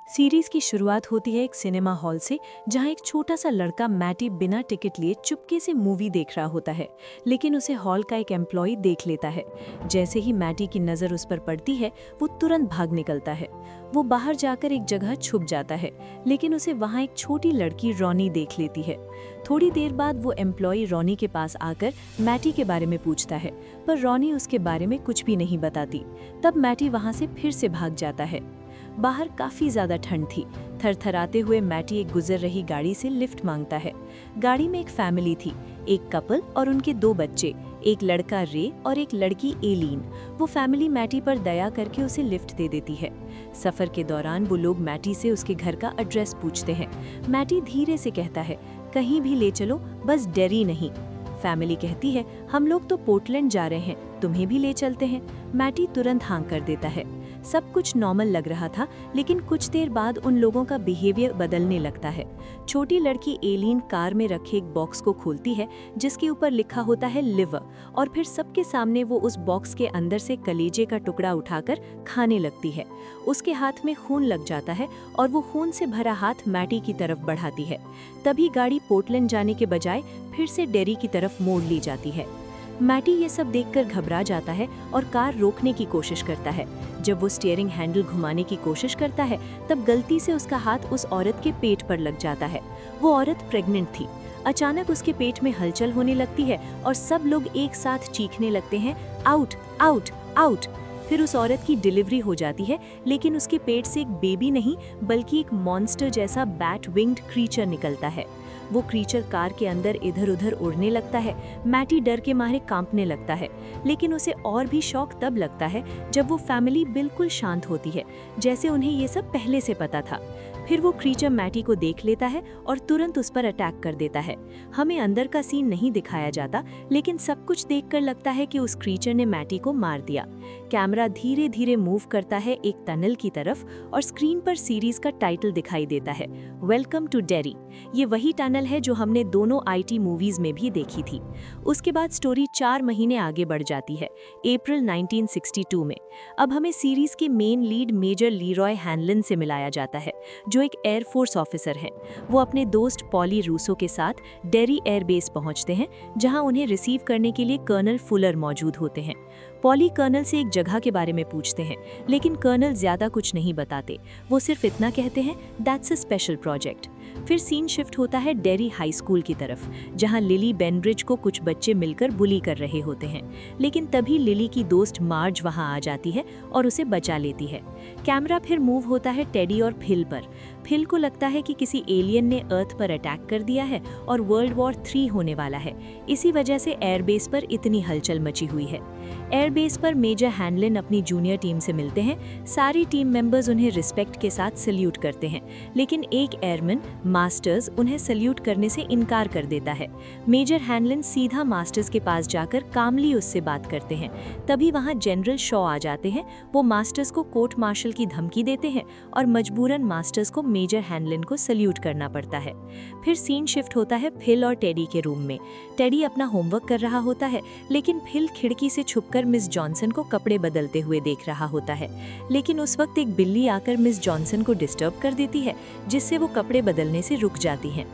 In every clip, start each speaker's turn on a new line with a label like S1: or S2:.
S1: Series की शुरुआत होती है एक सिनेमा हॉल से, जहां एक छोटा सा लड़का मैटी बिना टिकट लिए चुपके से मूवी देख रहा होता है। लेकिन उसे हॉल का एक एम्प्लॉय देख लेता है। जैसे ही मैटी की नज़र उस पर पड़ती है, वो तुरंत भाग निकलता है। वो बाहर जाकर एक जगह छुप जाता है, लेकिन उसे वहां एक छोटी लड़की रॉनी देख लेती है। थोड़ी देर बाद वो एम्प्लॉय रॉनी के पास आकर मैटी के बारे में पूछता है, पर रॉनी उसके बारे में कुछ भी नहीं बताती। तब मैटी वहां से फिर से भाग जाता है। बाहर काफी ज्यादा ठंड थी। थरथराते हुए मैटी एक गुजर रही गाड़ी से लिफ्ट मांगता है। गाड़ी में एक फैमिली थी, एक कपल और उनके 2 बच्चे, एक लड़का रे और एक लड़की एलीन। वो फैमिली मैटी पर दया करके उसे लिफ्ट दे देती है। सफर के दौरान वो लोग मैटी से उसके घर का एड्रेस पूछते हैं। मैटी धीरे से कहता है, कहीं भी ले चलो, बस डेरी नहीं। फैमिली कहती है, हम लोग तो पोर्टलैंड जा रहे हैं, तुम्हें भी ले चलते हैं। मैटी तुरंत हाँ कर देता है। सब कुछ नॉर्मल लग रहा था, लेकिन कुछ देर बाद उन लोगों का बिहेवियर बदलने लगता है। छोटी लड़की एलीन कार में रखे एक बॉक्स को खोलती है, जिसके ऊपर लिखा होता है लिवर, और फिर सबके सामने वो उस बॉक्स के अंदर से कलेजे का टुकड़ा उठाकर खाने लगती है। उसके हाथ में खून लग जाता है और वो खून से भरा हाथ मैटी की तरफ बढ़ाती है। तभी गाड़ी पोर्टलैंड जाने के बजाय फिर से डेरी की तरफ मोड़ ली जाती है। मैटी ये सब देखकर घबरा जाता है और कार रोकने की कोशिश करता है। जब वो स्टीयरिंग हैंडल घुमाने की कोशिश करता है, तब गलती से उसका हाथ उस औरत के पेट पर लग जाता है। वो औरत प्रेग्नेंट थी। अचानक उसके पेट में हलचल होने लगती है और सब लोग एक साथ चीखने लगते हैं, आउट आउट आउट। फिर उस औरत की डिलीवरी हो जाती है, लेकिन उसके पेट से एक बेबी नहीं, बल्कि एक मॉन्स्टर जैसा बैट विंग्ड क्रीचर निकलता है। वो क्रीचर कार के अंदर इधर उधर उड़ने लगता है। मैटी डर के मारे कांपने लगता है, लेकिन उसे और भी शौक तब लगता है जब वो फैमिली बिल्कुल शांत होती है, जैसे उन्हें ये सब पहले से पता था। फिर वो क्रीचर मैटी को देख लेता है और तुरंत उस पर अटैक कर देता है। हमें अंदर का सीन नहीं दिखाया जाता, लेकिन सब कुछ देखकर लगता है कि उस क्रीचर ने मैटी को मार दिया। कैमरा धीरे धीरे मूव करता है एक टनल की तरफ और स्क्रीन पर सीरीज का टाइटल दिखाई देता है, वेलकम टू डेरी। ये वही टनल है जो हमने दोनों आईटी मूवीज में भी देखी थी। उसके बाद स्टोरी 4 महीने आगे बढ़ जाती है, अप्रैल 1962 में। अब हमें सीरीज के मेन लीड मेजर लीरॉय हैनलिन से मिलाया जाता है, जो एक एयरफोर्स ऑफिसर हैं। वो अपने दोस्त पॉली रूसो के साथ डेरी एयरबेस पहुंचते हैं, जहां उन्हें रिसीव करने के लिए कर्नल फुलर मौजूद होते हैं। पॉली कर्नल से एक जगह के बारे में पूछते हैं, लेकिन कर्नल ज्यादा कुछ नहीं बताते। वो सिर्फ इतना कहते हैं, दैट्स अ स्पेशल प्रोजेक्ट। फिर सीन शिफ्ट होता है डेरी हाई स्कूल की तरफ, जहां लिली बेनब्रिज को कुछ बच्चे मिलकर बुली कर रहे होते हैं। लेकिन तभी लिली की दोस्त मार्ज वहां आ जाती है और उसे बचा लेती है। कैमरा फिर मूव होता है टेडी और फिल पर। फिल को लगता है कि किसी एलियन ने अर्थ पर अटैक कर दिया है और वर्ल्ड वॉर 3 होने वाला है। इसी वजह से एयरबेस पर इतनी हलचल मची हुई है। एयरबेस पर मेजर हैनलिन अपनी जूनियर टीम से मिलते हैं। सारी टीम मेंबर्स उन्हें रिस्पेक्ट के साथ सल्यूट करते हैं, लेकिन एक एयरमैन मास्टर्स उन्हें सल्यूट करने से इनकार कर देता है। मेजर हैनलिन सीधा मास्टर्स के पास जाकर कामली उससे बात करते हैं। तभी वहां जनरल शॉ आ जाते हैं। वो मास्टर्स को कोर्ट मार्शल की धमकी देते हैं और मजबूरन मास्टर्स को मेजर हैनलिन को सल्यूट करना पड़ता है। फिर सीन शिफ्ट होता है फिल और टेडी के रूम में। टेडी अपना होमवर्क कर रहा होता है, लेकिन फिल खिड़की से छुपकर मिस जॉनसन को कपड़े बदलते हुए देख रहा होता है। लेकिन उस वक्त एक बिल्ली आकर मिस जॉनसन को डिस्टर्ब कर देती है, जिससे वो कपड़े बदलने से रुक जाती हैं।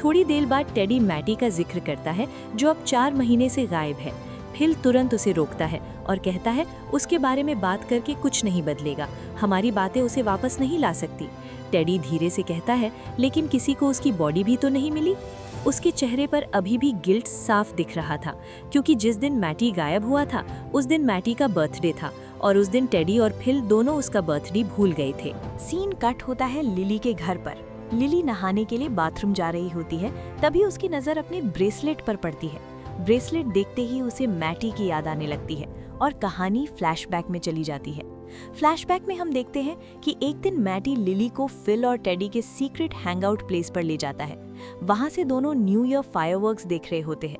S1: थोड़ी देर बाद टेडी मैटी का जिक्र करता है, जो अब 4 महीने से गायब है। फिल तुरंत उसे रोकता है और कहता है, उसके बारे में बात करके कुछ नहीं बदलेगा, हमारी बातें उसे वापस नहीं ला सकती। टेडी धीरे से कहता है, लेकिन किसी को उसकी बॉडी भी तो नहीं मिली। उसके चेहरे पर अभी भी गिल्ट साफ दिख रहा था, क्योंकि जिस दिन मैटी गायब हुआ था उस दिन मैटी का बर्थडे था और उस दिन टेडी और फिल दोनों उसका बर्थडे भूल गए थे। सीन कट होता है लिली के घर पर। लिली नहाने के लिए बाथरूम जा रही होती है, तभी उसकी नजर अपने ब्रेसलेट पर पड़ती है। ब्रेसलेट देखते ही उसे मैटी की याद आने लगती है और कहानी फ्लैशबैक में चली जाती है। फ्लैशबैक में हम देखते हैं कि एक दिन मैटी लिली को फिल और टेडी के सीक्रेट हैंगआउट प्लेस पर ले जाता है। वहां से दोनों न्यू ईयर फायरवर्क्स देख रहे होते हैं।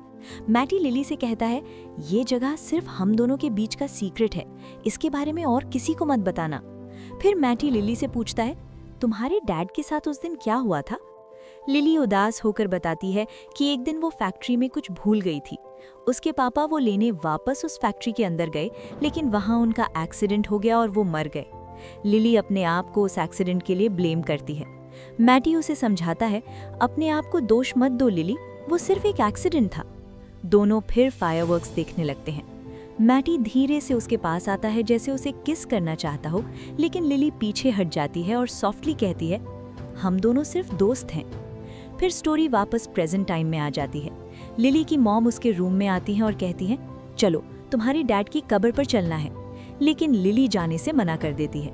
S1: मैटी लिली से कहता है, ये जगह सिर्फ हम दोनों के बीच का सीक्रेट है, इसके बारे में और किसी को मत बताना। फिर मैटी लिली से पूछता है, तुम्हारे डैड के साथ उस दिन क्या हुआ था? लिली उदास होकर बताती है कि एक दिन वो फैक्ट्री में कुछ भूल गई थी। उसके पापा वो लेने वापस उस फैक्ट्री के अंदर गए, लेकिन वहां उनका एक्सीडेंट हो गया और वो मर गए।
S2: लिली अपने आप को उस एक्सीडेंट के लिए ब्लेम करती है। मैटी उसे समझाता है, अपने आप को दोष मत दो लिली, वो सिर्फ एक एक्सीडेंट था। दोनों फिर फायरवर्क्स देखने लगते हैं। मैटी धीरे से उसके पास आता है जैसे उसे किस करना चाहता हो, लेकिन लिली पीछे हट जाती है और सॉफ्टली कहती है, हम दोनों सिर्फ दोस्त हैं। फिर स्टोरी वापस प्रेजेंट टाइम में आ जाती है। लिली की मॉम उसके रूम में आती हैं और कहती हैं, चलो तुम्हारे डैड की कब्र पर चलना है, लेकिन लिली जाने से मना कर देती है।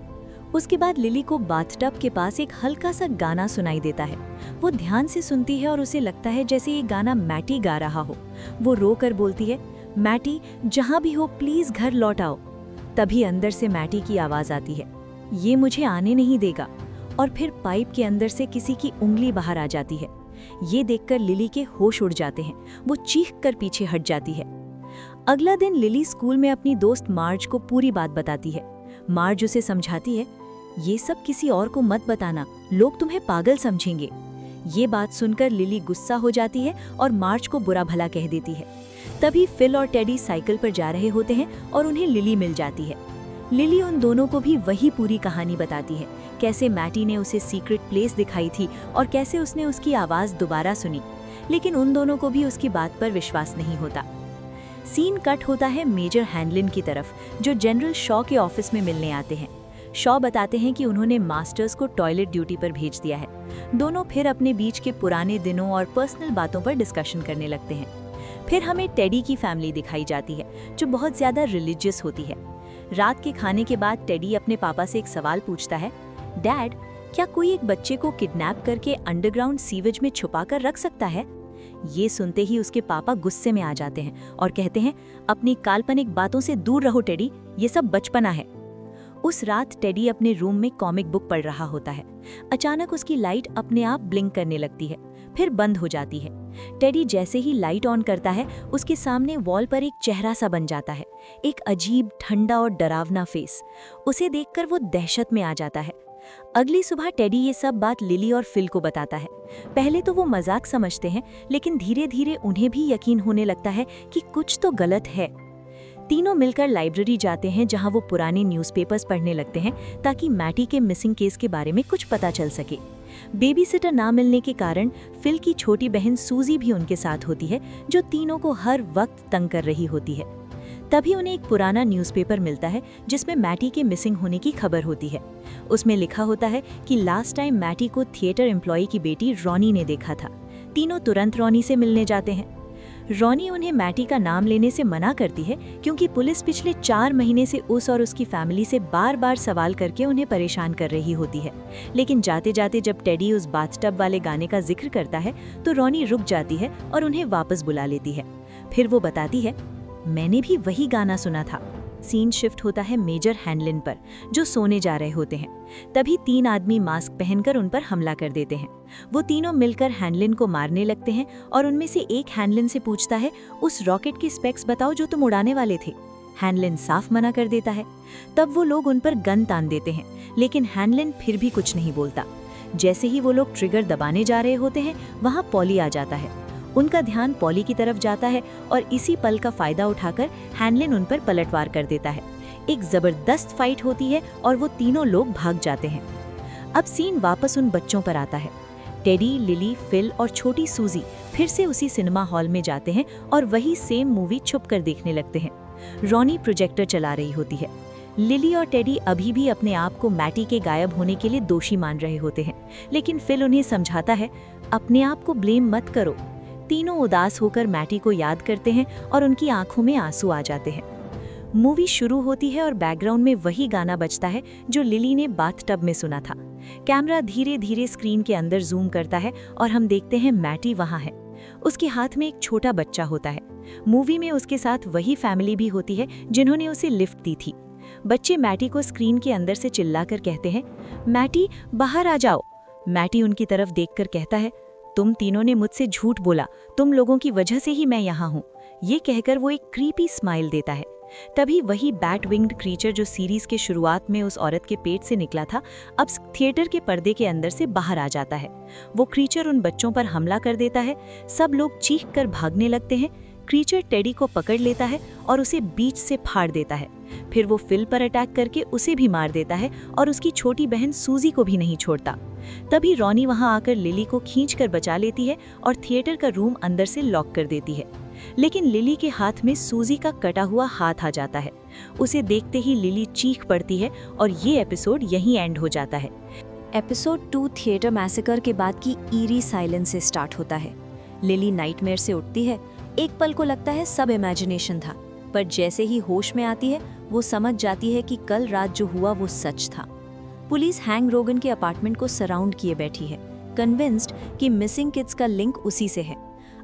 S2: उसके बाद लिली को बाथटब के पास एक हल्का सा गाना सुनाई देता है। वो ध्यान से सुनती है और उसे लगता है जैसे ये गाना मैटी गा रहा हो। वो रो कर बोलती है, मैटी जहाँ भी हो प्लीज घर लौट आओ। तभी अंदर से मैटी की आवाज आती है, ये मुझे आने नहीं देगा। और फिर पाइप के अंदर से किसी की उंगली बाहर आ जाती है। ये देखकर लिली के होश उड़ जाते हैं। वो चीख कर पीछे हट जाती है। अगला दिन लिली स्कूल में अपनी दोस्त मार्ज को पूरी बात बताती है। मार्ज उसे समझाती है, ये सब किसी और को मत बताना, लोग तुम्हें पागल समझेंगे। ये बात सुनकर लिली गुस्सा हो जाती है और मार्ज को बुरा भला कह देती है। तभी फिल और टेडी साइकिल पर जा रहे होते हैं और उन्हें लिली मिल जाती है। लिली उन दोनों को भी वही पूरी कहानी बताती है, कैसे मैटी ने उसे सीक्रेट प्लेस दिखाई थी और कैसे उसने उसकी आवाज दोबारा सुनी, लेकिन उन दोनों को भी उसकी बात पर विश्वास नहीं होता। सीन कट होता है मेजर हैंडलिन की तरफ, जो जनरल शॉ के ऑफिस में मिलने आते हैं। शॉ बताते हैं कि उन्होंने मास्टर्स को टॉयलेट ड्यूटी पर भेज दिया है। दोनों फिर अपने बीच के पुराने दिनों और पर्सनल बातों पर डिस्कशन करने लगते हैं। फिर हमें टेडी की फैमिली दिखाई जाती है, जो बहुत ज्यादा रिलीजियस होती है। रात के खाने के बाद टेडी अपने पापा से एक सवाल पूछता है, डैड, क्या कोई एक बच्चे को किडनैप करके अंडरग्राउंड सीवेज में छुपा कर रख सकता है? ये सुनते ही उसके पापा गुस्से में आ जाते हैं और कहते हैं, अपनी काल्पनिक बातों से दूर रहो टेडी, ये सब बचपना है। उस रात टेडी अपने रूम में कॉमिक बुक पढ़ रहा होता है। अचानक उसकी लाइट अपने आप ब्लिंक करने लगती है, फिर बंद हो जाती है। टेडी जैसे ही लाइट ऑन करता है, उसके सामने वॉल पर एक चेहरा सा बन जाता है, एक अजीब, ठंडा और डरावना फेस। उसे देखकर वो दहशत में आ जाता है। अगली सुबह टेडी ये सब बात लिली और फिल को बताता है। पहले तो वो मजाक समझते हैं, लेकिन धीरे धीरे उन्हें भी यकीन होने लगता है कि कुछ तो गलत है। तीनों मिलकर लाइब्रेरी जाते हैं, जहां वो पुराने न्यूज़पेपर्स पढ़ने लगते हैं ताकि मैटी के मिसिंग केस के बारे में कुछ पता चल सके। बेबी सिटर ना मिलने के कारण फिल की छोटी बहन सूजी भी उनके साथ होती है, जो तीनों को हर वक्त तंग कर रही होती है। तभी उन्हें एक पुराना न्यूज़पेपर मिलता है जिसमें मैटी के मिसिंग होने की खबर होती है। उसमें लिखा होता है कि लास्ट टाइम मैटी को थिएटर एम्प्लॉय की बेटी रॉनी ने देखा था। तीनों तुरंत रॉनी से मिलने जाते हैं। रॉनी उन्हें मैटी का नाम लेने से मना करती है, क्योंकि पुलिस पिछले 4 महीने से उस और उसकी फैमिली से बार बार सवाल करके उन्हें परेशान कर रही होती है। लेकिन जाते जाते जब टेडी उस बाथटब वाले गाने का जिक्र करता है, तो रॉनी रुक जाती है और उन्हें वापस बुला लेती है। फिर वो बताती है, मैंने भी वही गाना सुना था। सीन शिफ्ट होता है मेजर हैंडलिन पर, जो सोने जा रहे होते हैं। तभी 3 आदमी मास्क पहनकर उन पर हमला कर देते हैं। वो तीनों मिलकर हैंडलिन को मारने लगते हैं और उनमें से एक हैंडलिन से पूछता है, उस रॉकेट की स्पेक्स बताओ जो तुम उड़ाने वाले थे। हैंडलिन साफ मना कर देता है। तब वो लोग उन पर गन तान देते हैं, लेकिन हैंडलिन फिर भी कुछ नहीं बोलता। जैसे ही वो लोग ट्रिगर दबाने जा रहे होते हैं, वहाँ पॉली आ जाता है। उनका ध्यान पॉली की तरफ जाता है और इसी पल का फायदा उठाकर हैंडलिन उन पर पलटवार कर देता है। एक जबरदस्त फाइट होती है और वो तीनों लोग भाग जाते हैं। अब सीन वापस उन बच्चों पर आता है। टेडी, लिली, फिल और छोटी सूजी फिर से उसी सिनेमा हॉल में जाते हैं और वही सेम मूवी छुपकर देखने लगते हैं। रॉनी प्रोजेक्टर चला रही होती है। लिली और टेडी अभी भी अपने आप को मैटी के गायब होने के लिए दोषी मान रहे होते हैं, लेकिन फिल उन्हें समझाता है, अपने आप को ब्लेम मत करो। तीनों उदास होकर मैटी को याद करते हैं और उनकी आंखों में आंसू आ जाते हैं। मूवी शुरू होती है और बैकग्राउंड में वही गाना बजता है जो लिली ने बाथटब में सुना था। कैमरा धीरे धीरे स्क्रीन के अंदर जूम करता है और हम देखते हैं मैटी वहाँ है। उसके हाथ में एक छोटा बच्चा होता है। मूवी में उसके साथ वही फैमिली भी होती है जिन्होंने उसे लिफ्ट दी थी। बच्चे मैटी को स्क्रीन के अंदर से चिल्लाकर कहते हैं, मैटी बाहर आ जाओ। मैटी उनकी तरफ देखकर कहता है, तुम तीनों ने मुझसे झूठ बोला, तुम लोगों की वजह से ही मैं यहाँ हूँ। ये कहकर वो एक क्रीपी स्माइल देता है। तभी वही बैट विंग्ड क्रीचर जो सीरीज के शुरुआत में उस औरत के पेट से निकला था, अब थिएटर के पर्दे के अंदर से बाहर आ जाता है। वो क्रीचर उन बच्चों पर हमला कर देता है। सब लोग चीख कर भागने लगते हैं। क्रीचर टेडी को पकड़ लेता है और उसे बीच से फाड़ देता है। फिर वो फिल पर अटैक करके उसे भी मार देता है और उसकी छोटी बहन सूजी को भी नहीं छोड़ता। तभी रॉनी वहां आकर लिली को खींचकर बचा लेती है और थिएटर का रूम अंदर से लॉक कर देती है। लेकिन लिली के हाथ में सूजी का कटा हुआ हाथ आ जाता है। उसे देखते ही लिली चीख पड़ती है और ये एपिसोड यहीं एंड हो जाता है।
S1: एपिसोड 2 थिएटर मैसेकर के बाद की ईरी साइलेंस से स्टार्ट होता है। लिली नाइटमेयर से उठती है। एक पल को लगता है सब इमेजिनेशन था, पर जैसे ही होश में आती है वो समझ जाती है कि कल रात जो हुआ वो सच था। पुलिस हैंक रोगन के अपार्टमेंट को सराउंड किए बैठी है, कन्विंस्ड कि मिसिंग किड्स का लिंक उसी से है।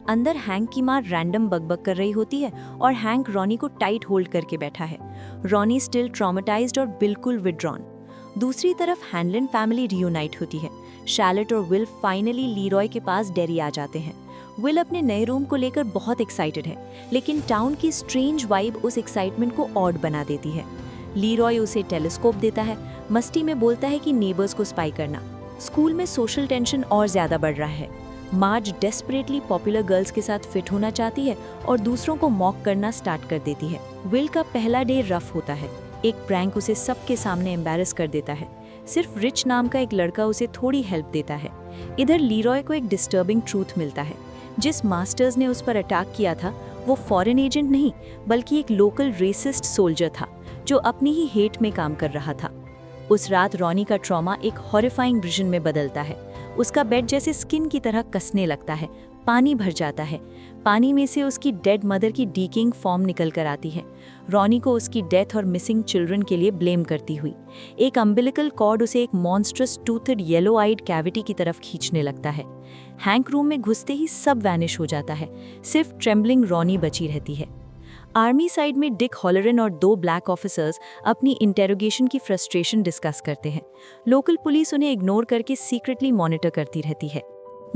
S1: अंदर हैंक की मां रैंडम बकबक कर रही होती है और हैंक रॉनी को टाइट होल्ड करके बैठा है। रॉनी स्टिल ट्रॉमेटाइज्ड और बिल्कुल विड्रॉन। दूसरी तरफ हैनलिन फैमिली रियूनाइट होती है। शैलेट और विल फाइनली लीरॉय के पास डेरी आ जाते हैं। विल अपने नए रूम को लेकर बहुत एक्साइटेड है, लेकिन टाउन की स्ट्रेंज वाइब उस एक्साइटमेंट को ऑड बना देती है। लीरॉय उसे टेलीस्कोप देता है, मस्ती में बोलता है कि नेबर्स को स्पाई करना। स्कूल में सोशल टेंशन और ज्यादा बढ़ रहा है। मार्ज डेस्परेटली पॉपुलर गर्ल्स के साथ फिट होना चाहती है और दूसरों को मॉक करना स्टार्ट कर देती है। विल का पहला डे रफ होता है। एक प्रैंक उसे सबके सामने एम्बैरस कर देता है। सिर्फ रिच नाम का एक लड़का उसे थोड़ी हेल्प देता है। इधर लीरॉय को एक डिस्टर्बिंग ट्रूथ मिलता है। जिस मास्टर्स ने उस पर अटैक किया था वो फॉरेन एजेंट नहीं बल्कि एक लोकल रेसिस्ट सोल्जर था जो अपनी ही हेट में काम कर रहा था। उस रात रॉनी का ट्रॉमा एक हॉरिफाइंग विजन में बदलता है। उसका बेड जैसे स्किन की तरह कसने लगता है। पानी भर जाता है। पानी में से उसकी डेड मदर की डीकिंग फॉर्म निकल कर आती है। रॉनी को उसकी डेथ और मिसिंग चिल्ड्रन के लिए ब्लेम करती हुई। एक अम्बिलिकल कॉर्ड उसे एक मॉन्स्ट्रस टूथड येलो आइड कैविटी की तरफ खींचने लगता है। हैंक रूम में घुसते ही सब वैनिश हो जाता है। सिर्फ ट्रेम्बलिंग रॉनी बची रहती है। आर्मी साइड में डिक हॉलरन और 2 ब्लैक ऑफिसर्स अपनी इंटेरोगेशन की फ्रस्ट्रेशन डिस्कस करते हैं। लोकल पुलिस उन्हें इग्नोर करके सीक्रेटली मॉनिटर करती रहती है।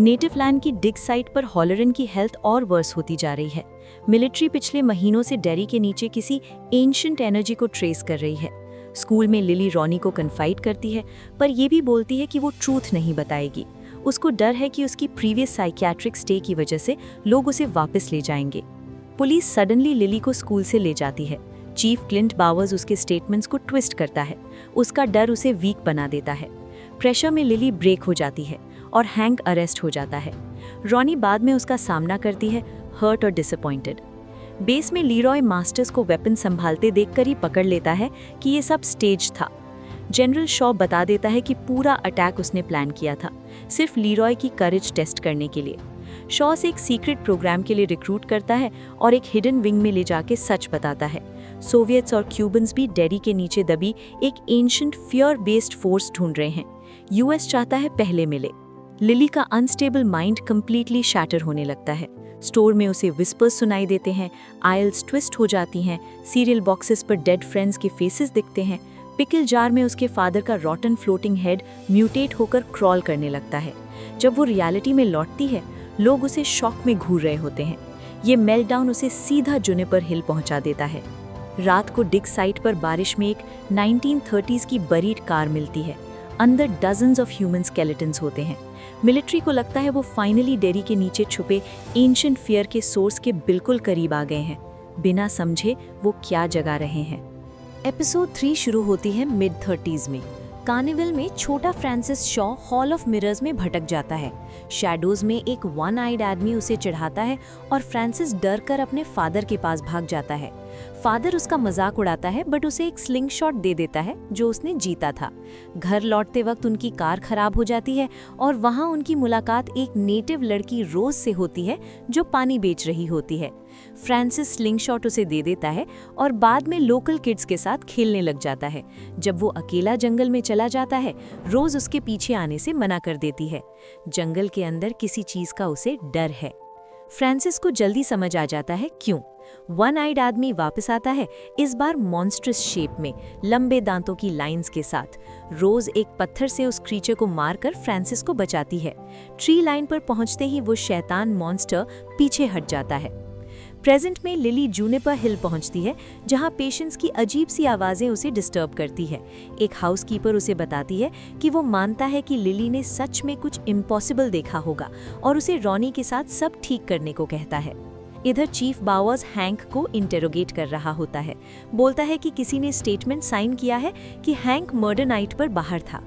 S1: नेटिव लैंड की डिग साइट पर हॉलरन की हेल्थ और वर्स होती जा रही है। मिलिट्री पिछले महीनों से डेरी के नीचे किसी एंशिएंट एनर्जी को ट्रेस कर रही है। स्कूल में लिली रॉनी को कन्फाइड करती है, पर यह भी बोलती है कि वो ट्रूथ नहीं बताएगी। उसको डर है कि उसकी प्रीवियस साइकियाट्रिक स्टे की वजह से लोग उसे वापस ले जाएंगे। पुलिस सडनली लिली को स्कूल से ले जाती है। चीफ क्लिंट बावर्स उसके स्टेटमेंट्स को ट्विस्ट करता है। उसका डर उसे वीक बना देता है। प्रेशर में लिली ब्रेक हो जाती है और हैंक अरेस्ट हो जाता है। रॉनी बाद में उसका सामना करती है, हर्ट और डिसअपॉइंटेड। बेस में लीरॉय मास्टर्स को वेपन संभालते देखकर ही पकड़ लेता है कि ये सब स्टेज था। जनरल शॉ बता देता है कि पूरा अटैक उसने प्लान किया था, सिर्फ लीरॉय की करेज टेस्ट करने के लिए। शॉ से एक सीक्रेट प्रोग्राम के लिए रिक्रूट करता है और एक हिडन विंग में ले जाके सच बताता है। सोवियट्स और क्यूबन्स भी डेरी के नीचे दबी एक एंशिएंट फियर बेस्ड फोर्स ढूंढ रहे हैं। यूएस चाहता है पहले मिले। लिली का अनस्टेबल माइंड कंप्लीटली शैटर होने लगता है। स्टोर में उसे विस्पर्स सुनाई देते हैं, आयल्स ट्विस्ट हो जाती हैं, सीरियल बॉक्सेस पर डेड फ्रेंड्स के फेसेस दिखते हैं। पिकल जार में उसके फादर का रॉटन फ्लोटिंग हेड म्यूटेट होकर क्रॉल करने लगता है। जब वो रियलिटी में लौटती है, लोग उसे शॉक में घूर रहे होते हैं। ये मेल्टडाउन उसे सीधा जुनिपर हिल पहुंचा देता है। रात को डिग साइट पर बारिश में एक 1930s की बरीड कार मिलती है। अंदर डजन्स ऑफ ह्यूमन स्केलेटन्स होते हैं। मिलिट्री को लगता है वो फाइनली डेरी के नीचे छुपे एंशिएंट फियर के सोर्स के बिल्कुल करीब आ गए हैं। बिना समझे वो क्या जगा रहे हैं। एपिसोड 3 शुरू होती है मिड-30s में। कार्निवल में छोटा Francis Shaw hall of mirrors में भटक जाता है। शैडोज में एक वन आइड आदमी उसे चढ़ाता है और फ्रांसिस डर कर अपने फादर के पास भाग जाता है। फादर उसका मजाक उड़ाता है बट उसे एक स्लिंग शॉट दे देता है जो उसने जीता था। घर लौटते वक्त उनकी कार खराब हो जाती है और वहां उनकी मुलाकात एक नेटिव लड़की रोज से होती है जो पानी बेच रही होती है। फ्रांसिस स्लिंग शॉट उसे दे देता है और बाद में लोकल किड्स के साथ खेलने लग जाता है। जब वो अकेला जंगल में चला जाता है, रोज उसके पीछे आने से मना कर देती है। जंगल के अंदर किसी चीज का उसे डर है। फ्रांसिस को जल्दी समझ आ जाता है क्यों। वन आइड आदमी वापस आता है, इस बार मॉन्स्ट्रस शेप में, लंबे दांतों की लाइंस के साथ। रोज एक पत्थर से उस क्रीचर को मारकर फ्रांसिस को बचाती है। ट्री लाइन पर पहुंचते ही वो शैतान मॉन्स्टर पीछे हट जाता है। प्रेजेंट में लिली जूनिपर हिल पहुंचती है जहां पेशेंट्स की अजीब सी आवाजें उसे डिस्टर्ब करती है। एक हाउसकीपर उसे बताती है कि वो मानता है कि लिली ने सच में कुछ इम्पॉसिबल देखा होगा और उसे रॉनी के साथ सब ठीक करने को कहता है।
S2: इधर चीफ बावर्स हैंक को इंटेरोगेट कर रहा होता है। बोलता है कि किसी ने स्टेटमेंट साइन किया है कि हैंक मर्डर नाइट पर बाहर था।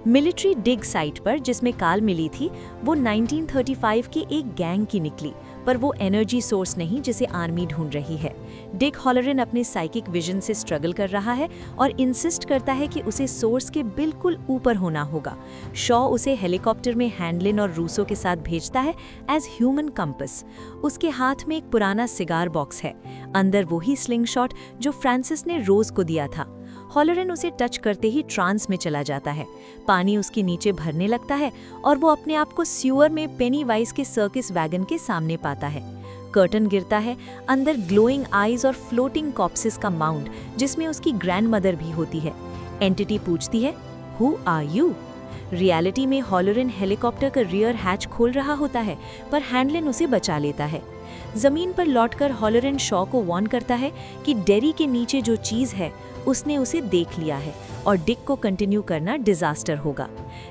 S2: मिलिट्री डिग साइट पर जिसमें काल मिली थी वो 1935 की एक गैंग की निकली, पर वो एनर्जी सोर्स नहीं जिसे आर्मी ढूंढ रही है। डिक हॉलरन अपने साइकिक विजन से स्ट्रगल कर रहा है और इंसिस्ट करता है कि उसे सोर्स के बिल्कुल ऊपर होना होगा। शॉ उसे हेलीकॉप्टर में हैंडलिन और रूसो के साथ भेजता है एज ह्यूमन कंपस। उसके हाथ में एक पुराना सिगार बॉक्स है, अंदर वही स्लिंगशॉट जो फ्रांसिस ने रोज को दिया था। हॉलरन उसे टच करते ही ट्रांस में चला जाता है। पानी उसके नीचे भरने लगता है और वो अपने आप को स्यूअर में पेनीवाइज के सर्किस वैगन के सामने पाता है। कर्टन गिरता है, अंदर ग्लोइंग आईज और फ्लोटिंग कॉप्सेस का माउंट जिसमें उसकी ग्रैंडमदर भी होती है। एंटिटी पूछती है, हु आर यू? रियलिटी में हॉलरन हेलीकॉप्टर का रियर हैच खोल रहा होता है, पर हैंडलिन उसे बचा लेता है। जमीन पर लौटकर हॉलरन शॉ को वार्न करता है कि डेरी के नीचे जो चीज है उसने उसे देख लिया है और डिक को कंटिन्यू करना डिजास्टर होगा।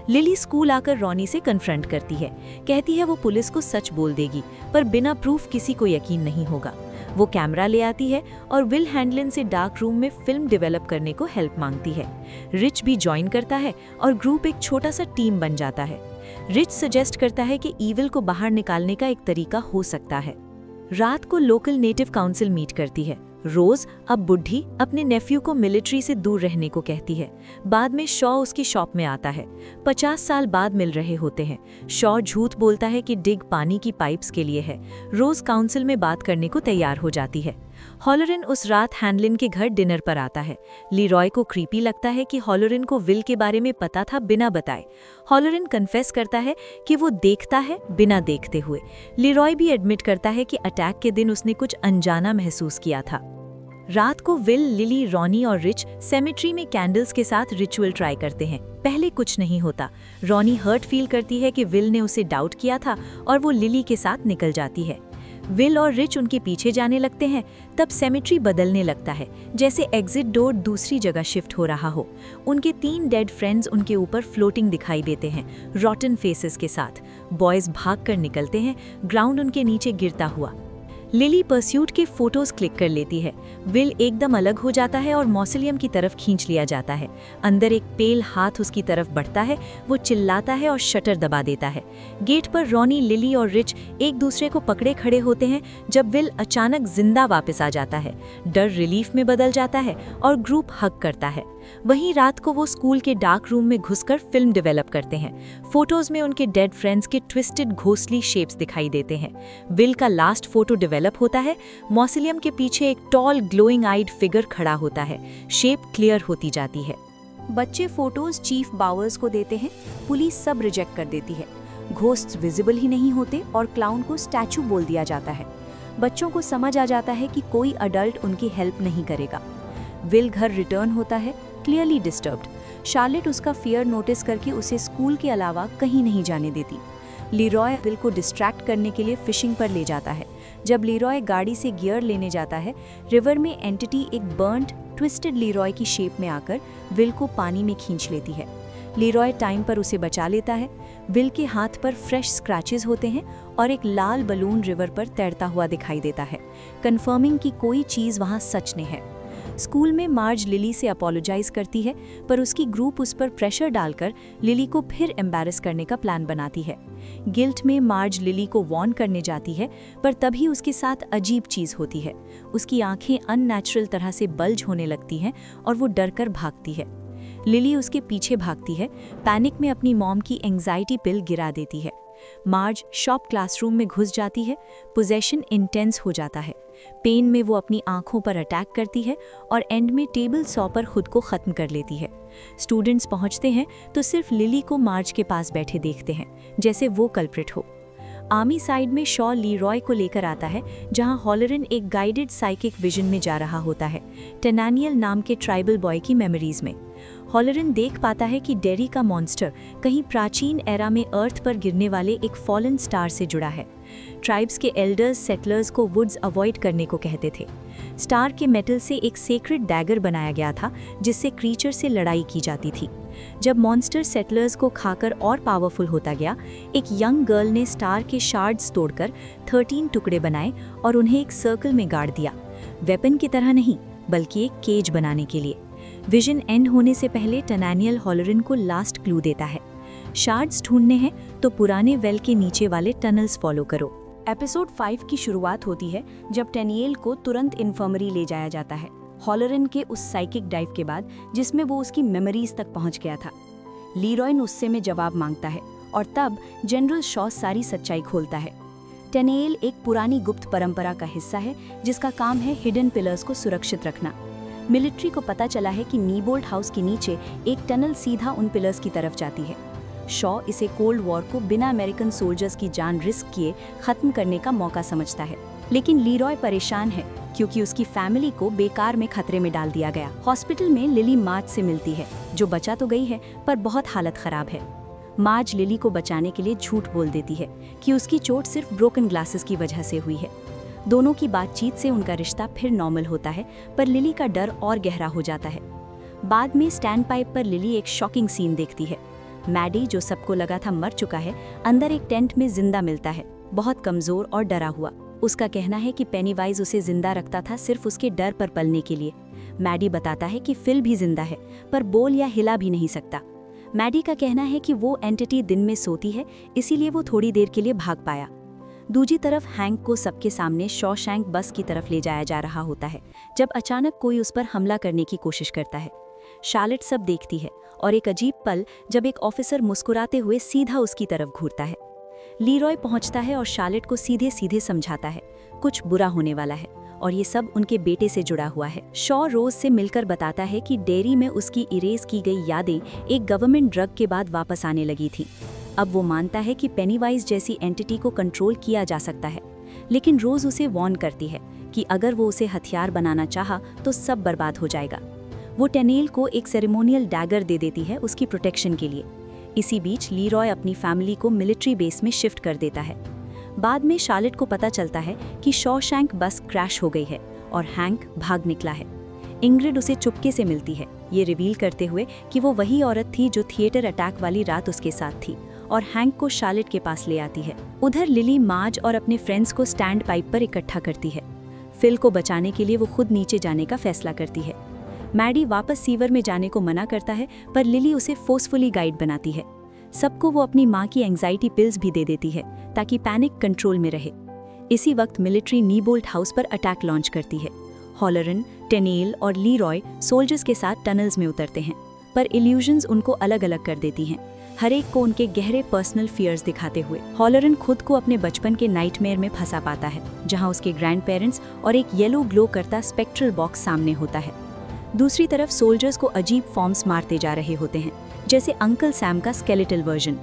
S2: लिली स्कूल आकर रॉनी से कन्फ्रंट करती है, कहती है वो पुलिस को सच बोल देगी, पर बिना प्रूफ किसी को यकीन नहीं होगा। वो कैमरा ले आती है और विल हैंडलिन से डार्क रूम में फिल्म डेवलप करने को हेल्प मांगती है। रिच भी ज्वाइन करता है और ग्रुप एक छोटा सा टीम बन जाता है। रिच सजेस्ट करता है कि ईविल को बाहर निकालने का एक तरीका हो सकता है। रात को लोकल नेटिव काउंसिल मीट करती है। रोज, अब बुढ़ी, अपने नेफ्यू को मिलिट्री से दूर रहने को कहती है। बाद में शॉ उसकी शॉप में आता है। 50 साल बाद मिल रहे होते हैं। शॉ झूठ बोलता है कि डिग पानी की पाइप्स के लिए है। रोज काउंसिल में बात करने को तैयार हो जाती है। हॉलरन उस रात हैंडलिन के घर डिनर पर आता है। लीरॉय को क्रीपी लगता है कि हॉलरन को विल के बारे में पता था बिना बताए। हॉलरन कन्फेस करता है कि वो देखता है बिना देखते हुए। लीरॉय भी एडमिट करता है कि अटैक के दिन उसने कुछ अनजाना महसूस किया था। रात को विल, लिली, रॉनी और रिच सेमेट्री में कैंडल्स के साथ रिचुअल ट्राई करते हैं। पहले कुछ नहीं होता। रॉनी हर्ट फील करती है कि विल ने उसे डाउट किया था और वो लिली के साथ निकल जाती है। विल और रिच उनके पीछे जाने लगते हैं। तब सेमेट्री बदलने लगता है, जैसे एग्जिट डोर दूसरी जगह शिफ्ट हो रहा हो। उनके 3 डेड फ्रेंड्स उनके ऊपर फ्लोटिंग दिखाई देते हैं, रॉटन फेसेस के साथ। बॉयज भागकर निकलते हैं, ग्राउंड उनके नीचे गिरता हुआ। लिली परस्यूट के फोटोज क्लिक कर लेती है। विल एकदम अलग हो जाता है और मौसोलियम की तरफ खींच लिया जाता है। अंदर एक पेल हाथ उसकी तरफ बढ़ता है। वो चिल्लाता है और शटर दबा देता है। गेट पर रॉनी, लिली और रिच एक दूसरे को पकड़े खड़े होते हैं जब विल अचानक जिंदा वापस आ जाता है। डर रिलीफ में बदल जाता है और ग्रुप हग करता है। वहीं रात को वो स्कूल के डार्क रूम में घुसकर फिल्म डेवलप करते हैं। फोटोज में उनके डेड फ्रेंड्स के ट्विस्टेड घोस्टली शेप्स दिखाई देते हैं। विल का लास्ट फोटो डेवलप होता है। मौसोलियम के पीछे एक टॉल ग्लोइंग आइड फिगर खड़ा होता है। शेप क्लियर होती जाती है।
S3: बच्चे फोटोज चीफ बावर्स को देते हैं। पुलिस सब रिजेक्ट कर देती है। घोस्ट्स विजिबल ही नहीं होते और क्लाउन को स्टैचू बोल दिया जाता है। बच्चों को समझ आ जाता है कि कोई अडल्ट उनकी हेल्प नहीं करेगा। विल घर रिटर्न होता है, क्लियरली डिस्टर्ब्ड। शार्लेट उसका फियर नोटिस करके उसे स्कूल के अलावा कहीं नहीं जाने देती। लीरॉय विल को डिस्ट्रैक्ट करने के लिए फिशिंग पर ले जाता है। जब लीरॉय गाड़ी से गियर लेने जाता है, रिवर में एंटिटी एक बर्न्ड ट्विस्टेड लीरॉय की शेप में आकर विल को पानी में खींच लेती है। लीरॉय टाइम पर उसे बचा लेता है। विल के हाथ पर फ्रेश स्क्रैचेस होते हैं और एक लाल बलून रिवर पर तैरता हुआ दिखाई देता है, कंफर्मिंग कि कोई चीज़ वहाँ सच में है। स्कूल में मार्ज लिली से अपोलोजाइज करती है, पर उसकी ग्रुप उस पर प्रेशर डालकर लिली को फिर एम्बैरस करने का प्लान बनाती है। गिल्ट में मार्ज लिली को वार्न करने जाती है, पर तभी उसके साथ अजीब चीज़ होती है। उसकी आंखें अननेचुरल तरह से बल्ज होने लगती हैं और वो डरकर भागती है। लिली उसके पीछे भागती है, पैनिक में अपनी मॉम की एंग्जाइटी पिल गिरा देती है। मार्ज शॉप क्लासरूम में घुस जाती है। पोजेशन इंटेंस हो जाता है। पेन में वो अपनी आंखों पर अटैक करती है और एंड में टेबल सॉ पर खुद को ख़त्म कर लेती है। स्टूडेंट्स पहुंचते हैं तो सिर्फ लिली को मार्ज के पास बैठे देखते हैं, जैसे वो कल्प्रिट हो। आर्मी साइड में शॉ लीरॉय को लेकर आता है, जहां हॉलरन एक गाइडेड साइकिक विजन में जा रहा होता है, टेनानियल नाम के ट्राइबल बॉय की मेमोरीज में।
S2: हॉलरन देख पाता है कि डेरी का मॉन्स्टर कहीं प्राचीन एरा में अर्थ पर गिरने वाले एक फॉलन स्टार से जुड़ा है। ट्राइब्स के एल्डर्स सेटलर्स को वुड्स अवॉइड करने को कहते थे। स्टार के मेटल से एक सेक्रेड डैगर बनाया गया था जिससे क्रीचर से लड़ाई की जाती थी। जब मॉन्स्टर सेटलर्स को खाकर और पावरफुल होता गया, एक यंग गर्ल ने स्टार के शार्ड्स तोड़कर 13 टुकड़े बनाए और उन्हें एक सर्कल में गाड़ दिया, वेपन की तरह नहीं बल्कि एक केज बनाने के लिए। विजन एंड होने से पहले टनैनियल हॉलरन को लास्ट क्लू देता है, शार्ड्स ढूंढने हैं तो पुराने वेल के नीचे वाले टनल्स फॉलो करो।
S3: एपिसोड 5 की शुरुआत होती है जब टैनियल को तुरंत इन्फर्मरी ले जाया जाता है, हॉलरन के उस साइकिक डाइव के बाद जिसमें वो उसकी मेमोरीज तक पहुंच गया था। लीरॉय उससे में जवाब मांगता है और तब जनरल शॉ सारी सच्चाई खोलता है। टैनियल एक पुरानी गुप्त परंपरा का हिस्सा है जिसका काम है हिडन पिलर्स को सुरक्षित रखना। मिलिट्री को पता चला है कि नीबोल्ट हाउस के नीचे एक टनल सीधा उन पिलर्स की तरफ जाती है। शॉ इसे कोल्ड वॉर को बिना अमेरिकन सोल्जर्स की जान रिस्क किए खत्म करने का मौका समझता है, लेकिन लीरॉय परेशान है क्योंकि उसकी फैमिली को बेकार में खतरे में डाल दिया गया। हॉस्पिटल में लिली मार्ज से मिलती है जो बचा तो गई है पर बहुत हालत खराब है। मार्ज लिली को बचाने के लिए झूठ बोल देती है कि उसकी चोट सिर्फ ब्रोकन ग्लासेस की वजह से हुई है। दोनों की बातचीत से उनका रिश्ता फिर नॉर्मल होता है, पर लिली का डर और गहरा हो जाता है। बाद में स्टैंड पाइप पर लिली एक शॉकिंग सीन देखती है। मैडी, जो सबको लगा था मर चुका है, अंदर एक टेंट में जिंदा मिलता है, बहुत कमजोर और डरा हुआ। उसका कहना है कि पेनीवाइज उसे जिंदा रखता था सिर्फ उसके डर पर पलने के लिए। मैडी बताता है कि फिल भी जिंदा है पर बोल या हिला भी नहीं सकता। मैडी का कहना है कि वो एंटिटी दिन में सोती है, इसीलिए वो थोड़ी देर के लिए भाग पाया। दूसरी तरफ हैंक को सबके सामने शॉशैंक बस की तरफ ले जाया जा रहा होता है जब अचानक कोई उस पर हमला करने की कोशिश करता है। शार्लेट सब देखती है और एक अजीब पल जब एक ऑफिसर मुस्कुराते हुए सीधा उसकी तरफ घूरता है। लीरॉय पहुंचता है और शार्लेट को सीधे सीधे समझाता है कुछ बुरा होने वाला है और ये सब उनके बेटे से जुड़ा हुआ है। शॉ रोज से मिलकर बताता है कि डेयरी में उसकी इरेज की गई यादें एक गवर्नमेंट ड्रग के बाद वापस आने लगी थी। अब वो मानता है कि पेनीवाइज जैसी एंटिटी को कंट्रोल किया जा सकता है, लेकिन रोज उसे वार्न करती है कि अगर वो उसे हथियार बनाना चाहा तो सब बर्बाद हो जाएगा। वो टैनियल को एक सेरेमोनियल डैगर दे देती है उसकी प्रोटेक्शन के लिए। इसी बीच लीरॉय अपनी फैमिली को मिलिट्री बेस में शिफ्ट कर देता है। बाद में शार्लेट को पता चलता है कि शॉशैंक बस क्रैश हो गई है और हैंक भाग निकला है। इंग्रिड उसे चुपके से मिलती है, ये रिवील करते हुए कि वो वही औरत थी जो थिएटर अटैक वाली रात उसके साथ थी, और हैंक को शार्लेट के पास ले आती है। उधर लिली मार्ज और अपने फ्रेंड्स को स्टैंड पाइप पर इकट्ठा करती है। फिल को बचाने के लिए वो खुद नीचे जाने का फैसला करती है। मैडी वापस सीवर में जाने को मना करता है पर लिली उसे फोर्सफुली गाइड बनाती है। सबको वो अपनी माँ की एंग्जाइटी पिल्स भी दे देती है ताकि पैनिक कंट्रोल में रहे। इसी वक्त मिलिट्री नीबोल्ट हाउस पर अटैक लॉन्च करती है। हॉलरन, टैनियल और लीरॉय सोल्जर्स के साथ टनल्स में उतरते हैं, पर इल्यूजन्स उनको अलग अलग कर देती हैं, हर एक को उनके गहरे पर्सनल फियर्स दिखाते हुए। हॉलरन खुद को अपने बचपन के नाइटमेयर में फंसा पाता है जहां उसके ग्रैंड पेरेंट्स और एक येलो ग्लो करता स्पेक्ट्रल बॉक्स सामने होता है। दूसरी तरफ सोल्जर्स को अजीब फॉर्म्स मारते जा रहे होते हैं, जैसे अंकल सैम का स्केलेटल वर्जन।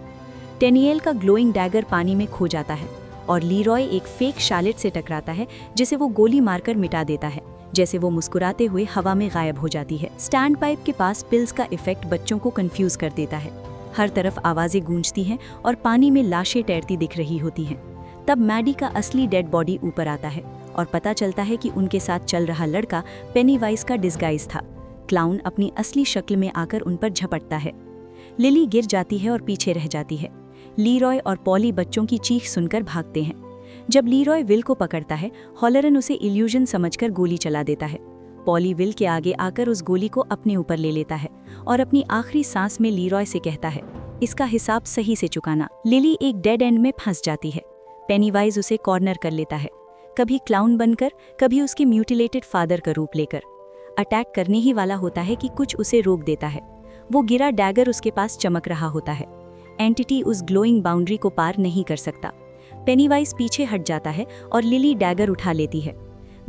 S3: टैनियल का ग्लोइंग डैगर पानी में खो जाता है और लीरॉय एक फेक शार्लेट से टकराता है जिसे वो गोली मारकर मिटा देता है, जैसे वो मुस्कुराते हुए हवा में गायब हो जाती है। स्टैंड पाइप के पास पिल्स का इफेक्ट बच्चों को कंफ्यूज कर देता है। हर तरफ आवाजें गूंजती हैं और पानी में लाशें तैरती दिख रही होती हैं। तब मैडी का असली डेड बॉडी ऊपर आता है और पता चलता है कि उनके साथ चल रहा लड़का पेनीवाइज का डिस्गाइज था। क्लाउन अपनी असली शक्ल में आकर उन पर झपटता है। लिली गिर जाती है और पीछे रह जाती है। लीरॉय और पॉली बच्चों की चीख सुनकर भागते हैं। जब लीरॉय विल को पकड़ता है, हॉलरन उसे इल्यूजन समझकर गोली चला देता है। पॉली विल के आगे आकर उस गोली को अपने ऊपर ले लेता है और अपनी आखिरी सांस में लीरॉय से कहता है, इसका हिसाब सही से चुकाना। लिली एक डेड एंड में फंस जाती है। पेनीवाइज उसे कॉर्नर कर लेता है, कभी क्लाउन बनकर, कभी उसके म्यूटिलेटेड फादर का रूप लेकर। अटैक करने ही वाला होता है कि कुछ उसे रोक देता है। वो गिरा डैगर उसके पास चमक रहा होता है। एंटिटी उस ग्लोइंग बाउंड्री को पार नहीं कर सकता। पेनीवाइज पीछे हट जाता है और लिली डैगर उठा लेती है।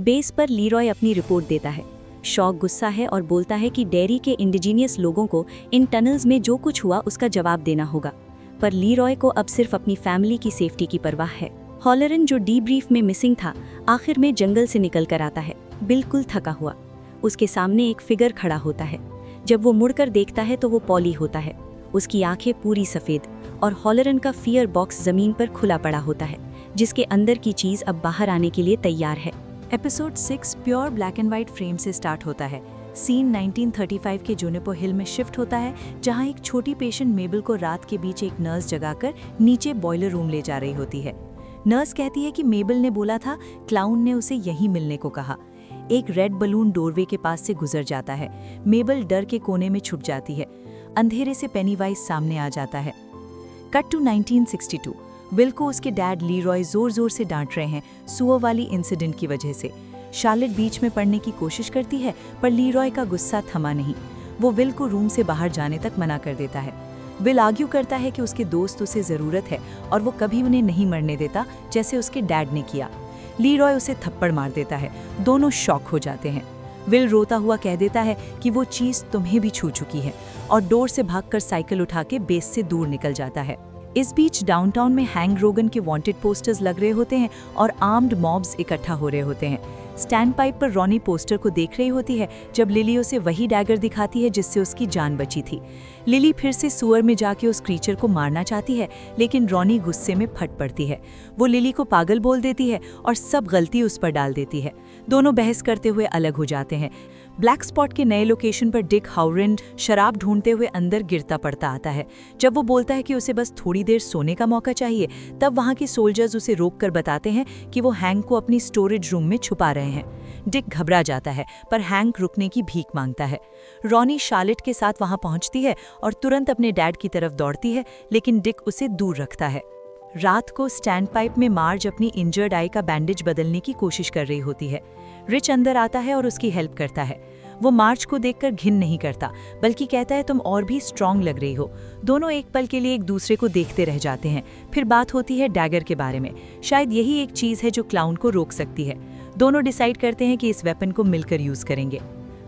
S3: बेस पर लीरॉय अपनी रिपोर्ट देता है। शॉ गुस्सा है और बोलता है कि डेयरी के इंडिजीनियस लोगों को इन टनल्स में जो कुछ हुआ उसका जवाब देना होगा, पर लीरॉय को अब सिर्फ अपनी फैमिली की सेफ्टी की परवाह है। हॉलरन, जो डीब्रीफ में मिसिंग था, आखिर में जंगल से निकल कर आता है, बिल्कुल थका हुआ। उसके सामने एक फिगर खड़ा होता है।
S2: जब वो मुड़कर देखता है तो वो पॉली होता है। उसकी आंखें पूरी सफ़ेद और हॉलरन का फियर बॉक्स ज़मीन पर खुला पड़ा होता है, जिसके अंदर की चीज़ अब बाहर आने के लिए तैयार है।
S1: Episode 6 pure black and white frame से स्टार्ट होता है। सीन 1935 के जुनिपर हिल में शिफ्ट होता है, जहां एक छोटी पेशेंट मेबल को रात के बीच एक नर्स जगाकर नीचे बॉयलर रूम ले जा रही होती है। नर्स कहती है कि मेबल ने बोला था, क्लाउन ने उसे यहीं मिलने को कहा। एक रेड बलून डोरवे के पास से गुजर जाता है। मेबल डर के कोने में छुप जाती है। अंधेरे से पेनीवाइज सामने आ जाता है। Cut to 1962। विल को उसके डैड लीरॉय जोर जोर से डांट रहे हैं सुअर वाली इंसिडेंट की वजह से। शार्लेट बीच में पड़ने की कोशिश करती है, पर लीरॉय का गुस्सा थमा नहीं। वो विल को रूम से बाहर जाने तक मना कर देता है। विल आर्ग्यू करता है कि उसके दोस्त उसे ज़रूरत है और वो कभी उन्हें नहीं मरने देता, जैसे उसके डैड ने किया। लीरॉय उसे थप्पड़ मार देता है। दोनों शॉक हो जाते हैं। विल रोता हुआ कह देता है कि वो चीज़ तुम्हें भी छू चुकी है, और डोर से भागकर साइकिल उठा के बेस से दूर निकल जाता है। इस बीच डाउनटाउन में हैंक रोगन के वांटेड पोस्टर्स लग रहे होते हैं और आर्म्ड मॉब्स इकट्ठा हो रहे होते हैं। स्टैंड पाइप पर रॉनी पोस्टर को देख रही होती है जब लिली उसे वही डैगर दिखाती है जिससे उसकी जान बची थी। लिली फिर से सुअर में जाके उस क्रीचर को मारना चाहती है, लेकिन रॉनी गुस्से में फट पड़ती है। वो लिली को पागल बोल देती है और सब गलती उस पर डाल देती है। दोनों बहस करते हुए अलग हो जाते हैं। ब्लैक स्पॉट के नए लोकेशन पर डिक हाउरेंड शराब ढूंढते हुए अंदर गिरता पड़ता आता है। जब वो बोलता है कि उसे बस थोड़ी देर सोने का मौका चाहिए, तब वहाँ के सोल्जर्स उसे रोककर बताते हैं कि वो हैंक को अपनी स्टोरेज रूम में छुपा रहे हैं। डिक घबरा जाता है, पर हैंक रुकने की भीख मांगता है। रॉनी शार्लेट के साथ वहाँ पहुँचती है और तुरंत अपने डैड की तरफ दौड़ती है, लेकिन डिक उसे दूर रखता है। रात को स्टैंड पाइप में मार्ज अपनी इंजर्ड आई का बैंडेज बदलने की कोशिश कर रही होती है। रिच अंदर आता है और उसकी हेल्प करता है। वो मार्ज को देखकर घिन नहीं करता, बल्कि कहता है तुम और भी स्ट्रांग लग रही हो। दोनों एक पल के लिए एक दूसरे को देखते रह जाते हैं। फिर बात होती है डैगर के बारे में। शायद यही एक चीज़ है जो क्लाउन को रोक सकती है। दोनों डिसाइड करते हैं कि इस वेपन को मिलकर यूज़ करेंगे।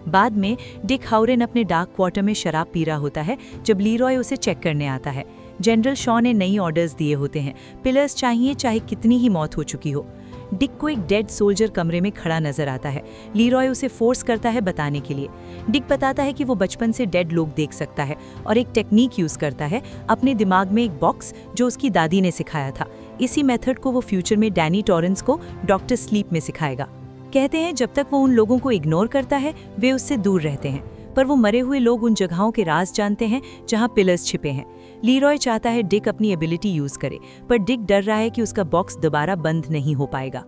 S1: बाद में डिक हाउरेन अपने डार्क क्वार्टर में शराब पी रहा होता है जब लीरॉय उसे चेक करने आता है। जनरल शॉ ने नई ऑर्डर्स दिए होते हैं, पिलर्स चाहिए चाहे कितनी ही मौत हो चुकी हो। डिक को एक डेड सोल्जर कमरे में खड़ा नजर आता है। लीरॉय उसे फोर्स करता है बताने के लिए। डिक बताता है कि वो बचपन से डेड लोग देख सकता है और एक टेक्निक यूज करता है, अपने दिमाग में एक बॉक्स जो उसकी दादी ने सिखाया था। इसी मेथड को वो फ्यूचर में डैनी टॉरेंस को डॉक्टर स्लीप में सिखाएगा। कहते हैं जब तक वो उन लोगों को इग्नोर करता है, वे उससे दूर रहते हैं, पर वो मरे हुए लोग उन जगहों के राज जानते हैं जहां पिलर्स छिपे हैं। लीरॉय चाहता है डिक अपनी एबिलिटी यूज करे, पर डिक डर रहा है कि उसका बॉक्स दोबारा बंद नहीं हो पाएगा।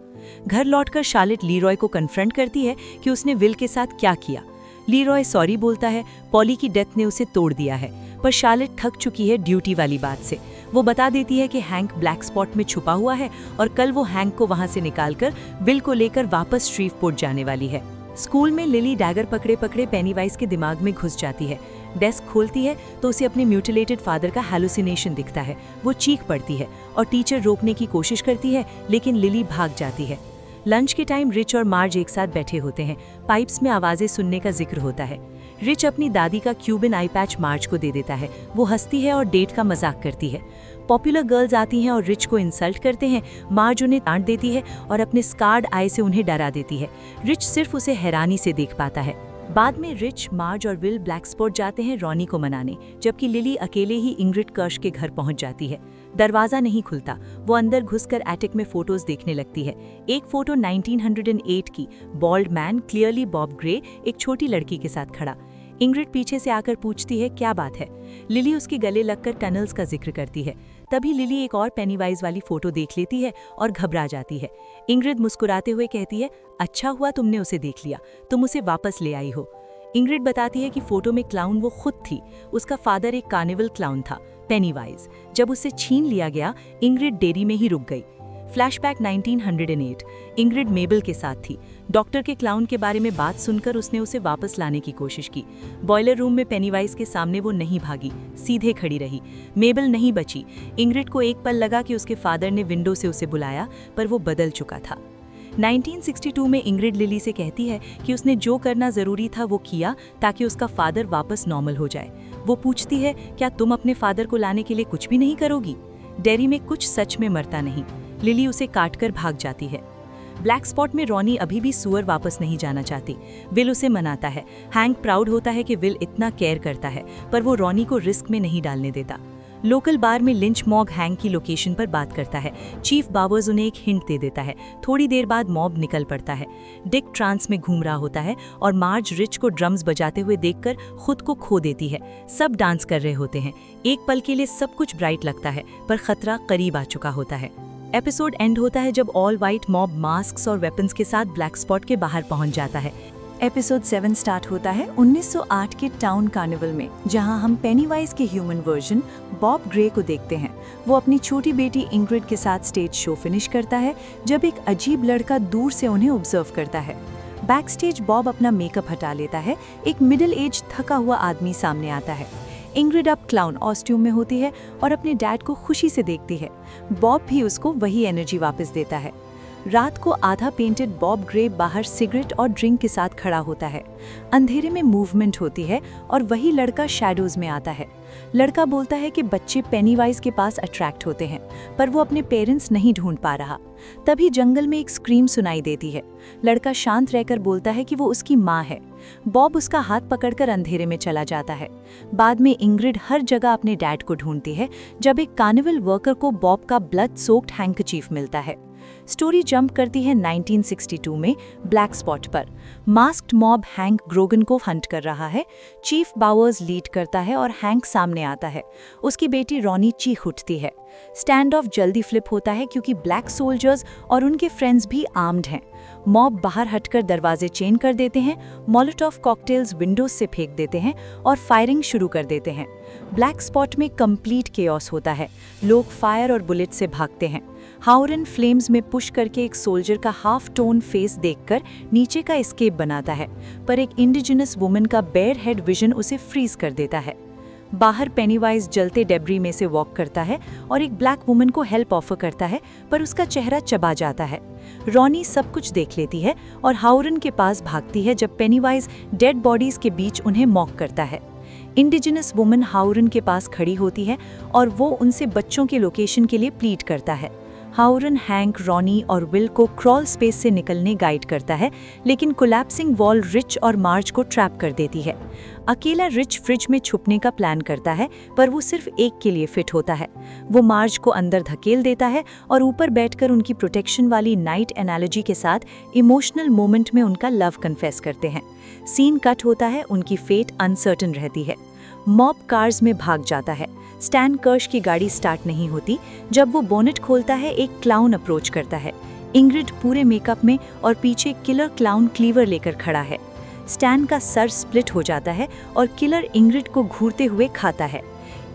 S1: घर लौटकर शार्लेट लीरॉय को कन्फ्रंट करती है कि उसने विल के साथ क्या किया। लीरॉय सॉरी बोलता है, पॉली की डेथ ने उसे तोड़ दिया है, पर शार्लेट थक चुकी है ड्यूटी वाली बात से। वो बता देती है कि हैंक ब्लैक स्पॉट में छुपा हुआ है और कल वो हैंक को वहां से निकालकर विल को लेकर वापस श्रीवपोर्ट जाने वाली है। स्कूल में लिली डैगर पकड़े पकड़े पेनीवाइज के दिमाग में घुस जाती है। डेस्क खोलती है तो उसे अपने म्यूटिलेटेड फादर का हैलुसिनेशन दिखता है। वो चीख पड़ती है और टीचर रोकने की कोशिश करती है, लेकिन लिली भाग जाती है। लंच के टाइम रिच और मार्ज एक साथ बैठे होते हैं। पाइप्स में आवाजें सुनने का जिक्र होता है। रिच अपनी दादी का क्यूबिन आई पैच मार्ज को दे देता है। वो हंसती है और डेट का मजाक करती है। पॉपुलर गर्ल्स आती हैं और रिच को इंसल्ट करते हैं। मार्ज उन्हें डांट देती है और अपने स्कार्ड आई से उन्हें डरा देती है। रिच सिर्फ उसे हैरानी से देख पाता है। बाद में रिच, मार्ज और विल ब्लैक स्पॉट जाते हैं रॉनी को मनाने, जबकि लिली अकेले ही इंग्रिड कर्श के घर पहुंच जाती है। दरवाजा नहीं खुलता। वो अंदर घुसकर एटिक में फोटोज देखने लगती है। एक फोटो 1908 की, bald man, clearly Bob Gray, एक छोटी लड़की के साथ खड़ा। इंग्रिड पीछे से आकर पूछती है क्या बात है। लिली उसके गले लगकर टनल्स का जिक्र करती है। तभी लिली एक और पेनीवाइज वाली फोटो देख लेती है और घबरा जाती है। इंग्रिड मुस्कुराते हुए कहती है, अच्छा हुआ तुमने उसे देख लिया, तुम उसे वापस ले आई हो। इंग्रिड बताती है कि फोटो में क्लाउन वो खुद थी। उसका फादर एक कार्निवल क्लाउन था, पेनीवाइज। जब उससे छीन लिया गया, इंग्रिड डेरी में ही रुक गई। फ्लैशबैक 1908। इंग्रिड मेबल के साथ थी। डॉक्टर के क्लाउन के बारे में बात सुनकर उसने उसे वापस लाने की कोशिश की। बॉयलर रूम में पेनीवाइज के सामने वो नहीं भागी, सीधे खड़ी रही। मेबल नहीं बची। इंग्रिड को एक पल लगा कि उसके फादर ने विंडो से उसे बुलाया, पर वो बदल चुका था। 1962 में इंग्रिड लिली से कहती है कि उसने जो करना जरूरी था वो किया ताकि उसका फादर वापस नॉर्मल हो जाए। वो पूछती है, क्या तुम अपने फादर को लाने के लिए कुछ भी नहीं करोगी? डेरी में कुछ सच में मरता नहीं। लिली उसे काटकर भाग जाती है।
S2: ब्लैक स्पॉट में रॉनी अभी भी सूअर वापस नहीं जाना चाहती। विल उसे मनाता है। हैंक प्राउड होता है कि विल इतना केयर करता है, पर वो रॉनी को रिस्क में नहीं डालने देता। लोकल बार में लिंच मॉग हैंक की लोकेशन पर बात करता है। चीफ बावर्स उन्हें एक हिंट दे देता है। थोड़ी देर बाद मॉब निकल पड़ता है। डिक ट्रांस में घूम रहा होता है और मार्ज रिच को ड्रम्स बजाते हुए देखकर खुद को खो देती है। सब डांस कर रहे होते हैं। एक पल के लिए सब कुछ ब्राइट लगता है, पर खतरा करीब आ चुका होता है। एपिसोड एंड होता है जब ऑल वाइट मॉब मास्क्स और वेपन्स के साथ ब्लैक स्पॉट के बाहर पहुंच जाता है।
S3: एपिसोड 7 स्टार्ट होता है 1908 के टाउन कार्निवल में, जहां हम पेनीवाइज के ह्यूमन वर्जन बॉब ग्रे को देखते हैं। वो अपनी छोटी बेटी इंग्रिड के साथ स्टेज शो फिनिश करता है जब एक अजीब लड़का दूर से उन्हें ऑब्जर्व करता है। बैक स्टेज बॉब अपना मेकअप हटा लेता है। एक मिडिल एज थका हुआ आदमी सामने आता है। इंग्रिड अब क्लाउन कॉस्ट्यूम में होती है और अपने डैड को खुशी से देखती है। बॉब भी उसको वही एनर्जी वापस देता है। रात को आधा पेंटेड बॉब ग्रे बाहर सिगरेट और ड्रिंक के साथ खड़ा होता है। अंधेरे में मूवमेंट होती है और वही लड़का शैडोज में आता है। लड़का बोलता है कि बच्चे पेनीवाइज के पास अट्रैक्ट होते हैं, पर वो अपने पेरेंट्स नहीं ढूंढ पा रहा। तभी जंगल में एक स्क्रीम सुनाई देती है। लड़का शांत रहकर बोलता है कि वो उसकी माँ है। बॉब उसका हाथ पकड़कर अंधेरे में चला जाता है। बाद में इंग्रिड हर जगह अपने डैड को ढूंढती है जब एक कार्निवल वर्कर को बॉब का ब्लड सोक्ड हैंकचीफ मिलता है। स्टोरी जंप करती है 1962 में ब्लैक स्पॉट पर। मास्क्ड मॉब हैंक ग्रोगन को हंट कर रहा है। चीफ बावर्स लीड करता है और हैंक सामने आता है। उसकी बेटी रॉनी चीख उठती है। स्टैंड ऑफ जल्दी फ्लिप होता है क्योंकि ब्लैक सोल्जर्स और उनके फ्रेंड्स भी आर्म्ड हैं। मॉब बाहर हटकर दरवाजे चेन कर देते हैं, मोलोटोव कॉकटेल्स विंडोज से फेंक देते हैं और फायरिंग शुरू कर देते हैं। ब्लैक स्पॉट में कंप्लीट केओस होता है। लोग फायर और बुलेट से भागते हैं। हाउरन फ्लेम्स में पुश करके एक सोल्जर का हाफ टोन फेस देखकर नीचे का एस्केप बनाता है, पर एक इंडिजिनस वुमन का बेयर हेड विजन उसे फ्रीज कर देता है। बाहर पेनीवाइज जलते डेब्री में से वॉक करता है और एक ब्लैक वुमन को हेल्प ऑफर करता है, पर उसका चेहरा चबा जाता है। रॉनी सब कुछ देख लेती है और हाउरन के पास भागती है जब पेनीवाइज डेड बॉडीज के बीच उन्हें मॉक करता है। इंडिजिनस वुमन हाउरन के पास खड़ी होती है और वो उनसे बच्चों के लोकेशन के लिए प्लीड करता है। हाउरन हैंक, रॉनी और विल को क्रॉल स्पेस से निकलने गाइड करता है, लेकिन कोलैप्सिंग वॉल रिच और मार्ज को ट्रैप कर देती है। अकेला रिच फ्रिज में छुपने का प्लान करता है, पर वो सिर्फ एक के लिए फिट होता है। वो मार्ज को अंदर धकेल देता है और ऊपर बैठकर उनकी प्रोटेक्शन वाली नाइट एनालॉजी के साथ इमोशनल मोमेंट में उनका लव कन्फेस करते हैं। सीन कट होता है। उनकी फेट अनसर्टन रहती है। मॉब कार्स में भाग जाता है। स्टैन कर्श की गाड़ी स्टार्ट नहीं होती। जब वो बोनेट खोलता है, एक क्लाउन अप्रोच करता है। इंग्रिड पूरे मेकअप में और पीछे किलर क्लाउन क्लीवर लेकर खड़ा है। स्टैन का सर स्प्लिट हो जाता है और किलर इंग्रिड को घूरते हुए खाता है।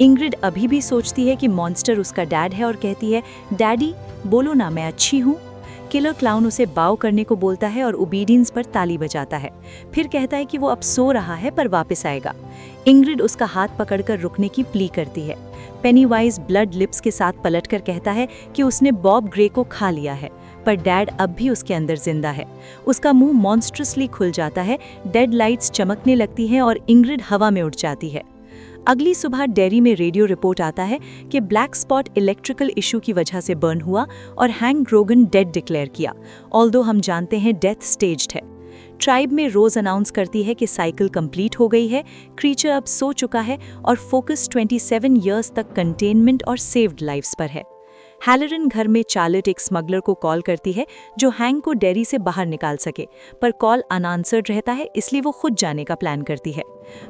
S3: इंग्रिड अभी भी सोचती है कि मॉन्स्टर उसका डैड है और कहती है, डैडी बोलो ना, मैं अच्छी हूँ। किलर क्लाउन उसे बाव करने को बोलता है और ओबीडियंस पर ताली बजाता है। फिर कहता है कि वो अब सो रहा है पर वापस आएगा। इंग्रिड उसका हाथ पकड़कर रुकने की प्ली करती है। पेनीवाइज ब्लड लिप्स के साथ पलटकर कहता है कि उसने बॉब ग्रे को खा लिया है, पर डैड अब भी उसके अंदर जिंदा है। उसका मुंह मॉन्स्ट्रसली खुल जाता है। डेड लाइट्स चमकने लगती हैं और इंग्रिड हवा में उड़ जाती है। अगली सुबह डेरी में रेडियो रिपोर्ट आता है कि ब्लैक स्पॉट इलेक्ट्रिकल इशू की वजह से बर्न हुआ और हैंक ग्रोगन डेड डिक्लेयर किया, ऑल्दो हम जानते हैं डेथ स्टेज्ड है। ट्राइब में रोज अनाउंस करती है कि साइकिल कंप्लीट हो गई है, क्रीचर अब सो चुका है और फोकस 27 इयर्स तक कंटेनमेंट और सेव्ड लाइव्स पर है। हैलरन घर में चार्लेट एक स्मगलर को कॉल करती है जो हैंक को डेरी से बाहर निकाल सके, पर कॉल अनआंसर्ड रहता है, इसलिए वो खुद जाने का प्लान करती है।